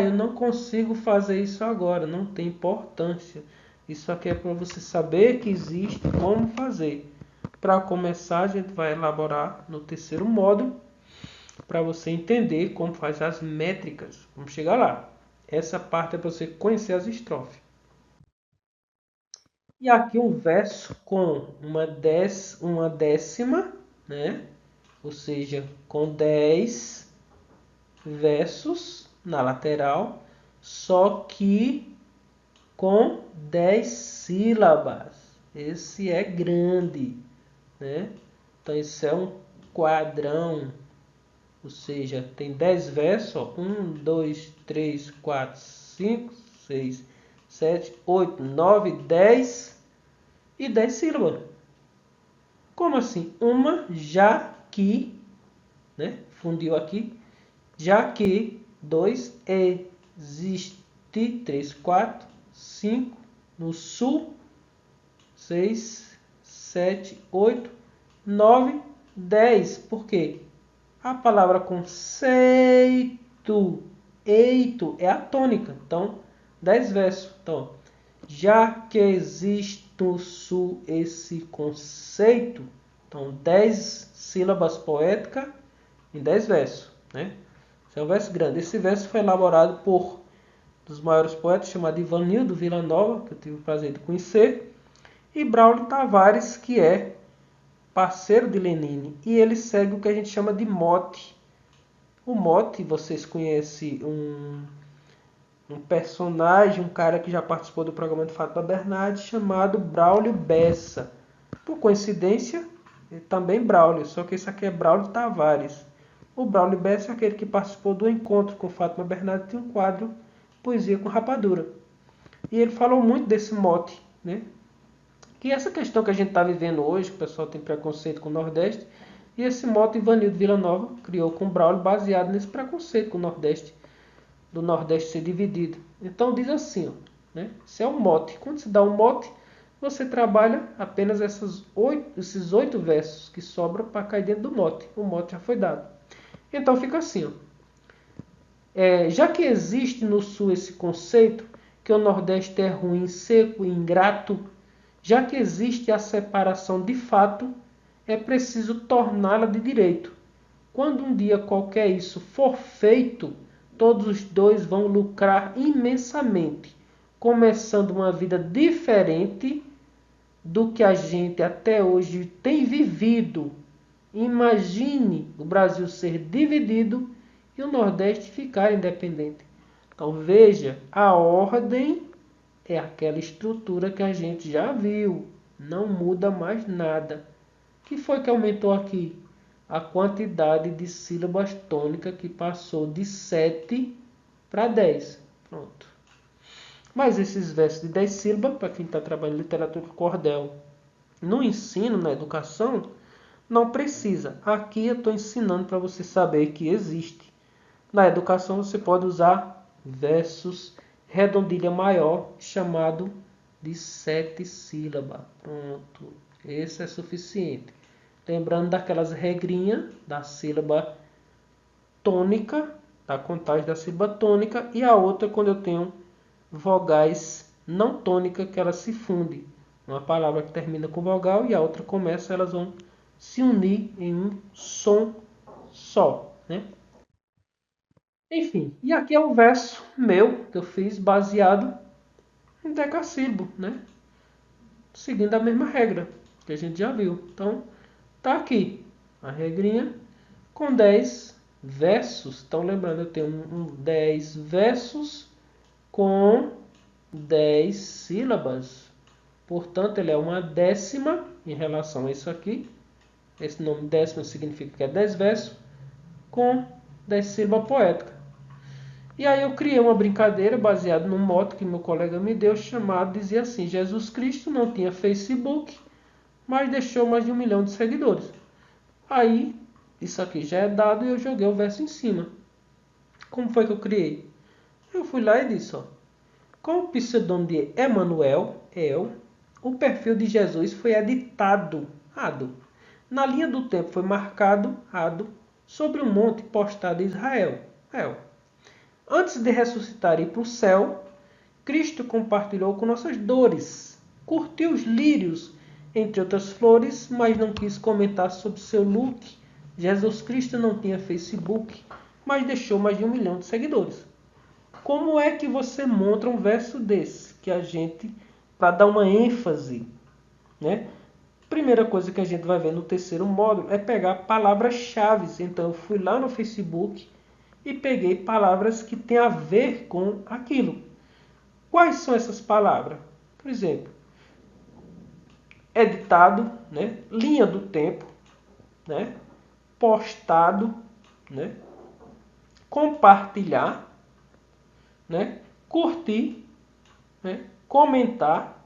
Eu não consigo fazer isso agora, não tem importância. Isso aqui é para você saber que existe como fazer. Para começar, a gente vai elaborar no terceiro módulo, para você entender como faz as métricas. Vamos chegar lá. Essa parte é para você conhecer as estrofes. E aqui um verso com uma décima, né? Ou seja, com 10 versos na lateral, só que com 10 sílabas. Esse é grande, né? Então, isso é um quadrão, ou seja, tem 10 versos, ó. 1, 2, 3, 4, 5, 6, 7, 8, 9, 10 e 10 sílabas. Como assim? Uma, já que, né? Fundiu aqui. Já que 2, existe 3, 4, 5 no sul, 6, 7, 8, 9, 10. Por quê? A palavra conceito, eito, é a tônica. Então, 10 versos. Então, já que existe no sul esse conceito, então 10 sílabas poéticas em 10 versos, né? Esse é um verso grande. Esse verso foi elaborado por um dos maiores poetas, chamado Ivanildo Villa-Nova, que eu tive o prazer de conhecer, e Braulio Tavares, que é parceiro de Lenine. E ele segue o que a gente chama de mote. O mote, vocês conhecem um personagem, um cara que já participou do programa de Fátima Bernardes, chamado Braulio Bessa. Por coincidência, também Braulio, só que esse aqui é Braulio Tavares. O Braulio Bessa é aquele que participou do encontro com Fátima Bernardes, tem um quadro Poesia com Rapadura. E ele falou muito desse mote, né? Que essa questão que a gente está vivendo hoje, que o pessoal tem preconceito com o Nordeste, e esse mote Ivanildo Villa-Nova criou com o Braulio baseado nesse preconceito com o Nordeste, do Nordeste ser dividido. Então diz assim, ó, né? Isso é um mote. Quando se dá um mote, você trabalha apenas esses 8 versos que sobram para cair dentro do mote. O mote já foi dado. Então fica assim, ó. Já que existe no Sul esse conceito que o Nordeste é ruim, seco e ingrato, já que existe a separação de fato, é preciso torná-la de direito. Quando um dia qualquer isso for feito, todos os dois vão lucrar imensamente, começando uma vida diferente do que a gente até hoje tem vivido. Imagine o Brasil ser dividido e o Nordeste ficar independente. Então veja, a ordem é aquela estrutura que a gente já viu. Não muda mais nada. O que foi que aumentou aqui? A quantidade de sílabas tônicas que passou de 7 para 10. Pronto. Mas esses versos de 10 sílabas, para quem está trabalhando em literatura cordel, no ensino, na educação, não precisa. Aqui eu estou ensinando para você saber que existe. Na educação você pode usar versos redondilha maior, chamado de 7 sílabas. Pronto. Esse é suficiente. Lembrando daquelas regrinhas da sílaba tônica, da contagem da sílaba tônica, e a outra quando eu tenho vogais não tônicas, que elas se fundem. Uma palavra que termina com vogal e a outra começa, elas vão se unir em um som só, né? Enfim, e aqui é o verso meu que eu fiz baseado em decassílabo, né? Seguindo a mesma regra que a gente já viu. Então, tá aqui a regrinha com 10 versos. Então, lembrando, eu tenho 10 versos com 10 sílabas. Portanto, ele é uma décima em relação a isso aqui. Esse nome décima significa que é 10 versos com 10 sílabas poéticas. E aí eu criei uma brincadeira baseada num mote que meu colega me deu, chamado, dizia assim: Jesus Cristo não tinha Facebook, mas deixou mais de 1 milhão de seguidores. Aí, isso aqui já é dado e eu joguei o verso em cima. Como foi que eu criei? Eu fui lá e disse, ó, com o pseudônimo de Emanuel, o perfil de Jesus foi editado, na linha do tempo foi marcado, sobre um monte postado em Israel, Antes de ressuscitar e ir para o céu, Cristo compartilhou com nossas dores, curtiu os lírios, entre outras flores, mas não quis comentar sobre seu look. Jesus Cristo não tinha Facebook, mas deixou mais de 1 milhão de seguidores. Como é que você monta um verso desse? Que a gente, para dar uma ênfase, né? Primeira coisa que a gente vai ver no terceiro módulo é pegar palavras-chave. Então eu fui lá no Facebook e peguei palavras que têm a ver com aquilo. Quais são essas palavras? Por exemplo, editado, né? Linha do tempo, né? Postado, né? Compartilhar, né? Curtir, né? Comentar.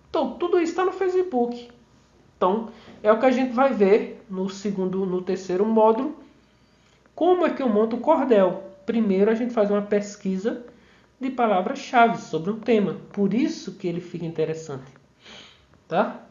Então, tudo isso está no Facebook. Então, é o que a gente vai ver no terceiro módulo. Como é que eu monto o cordel? Primeiro, a gente faz uma pesquisa de palavras-chave sobre um tema. Por isso que ele fica interessante. Tá?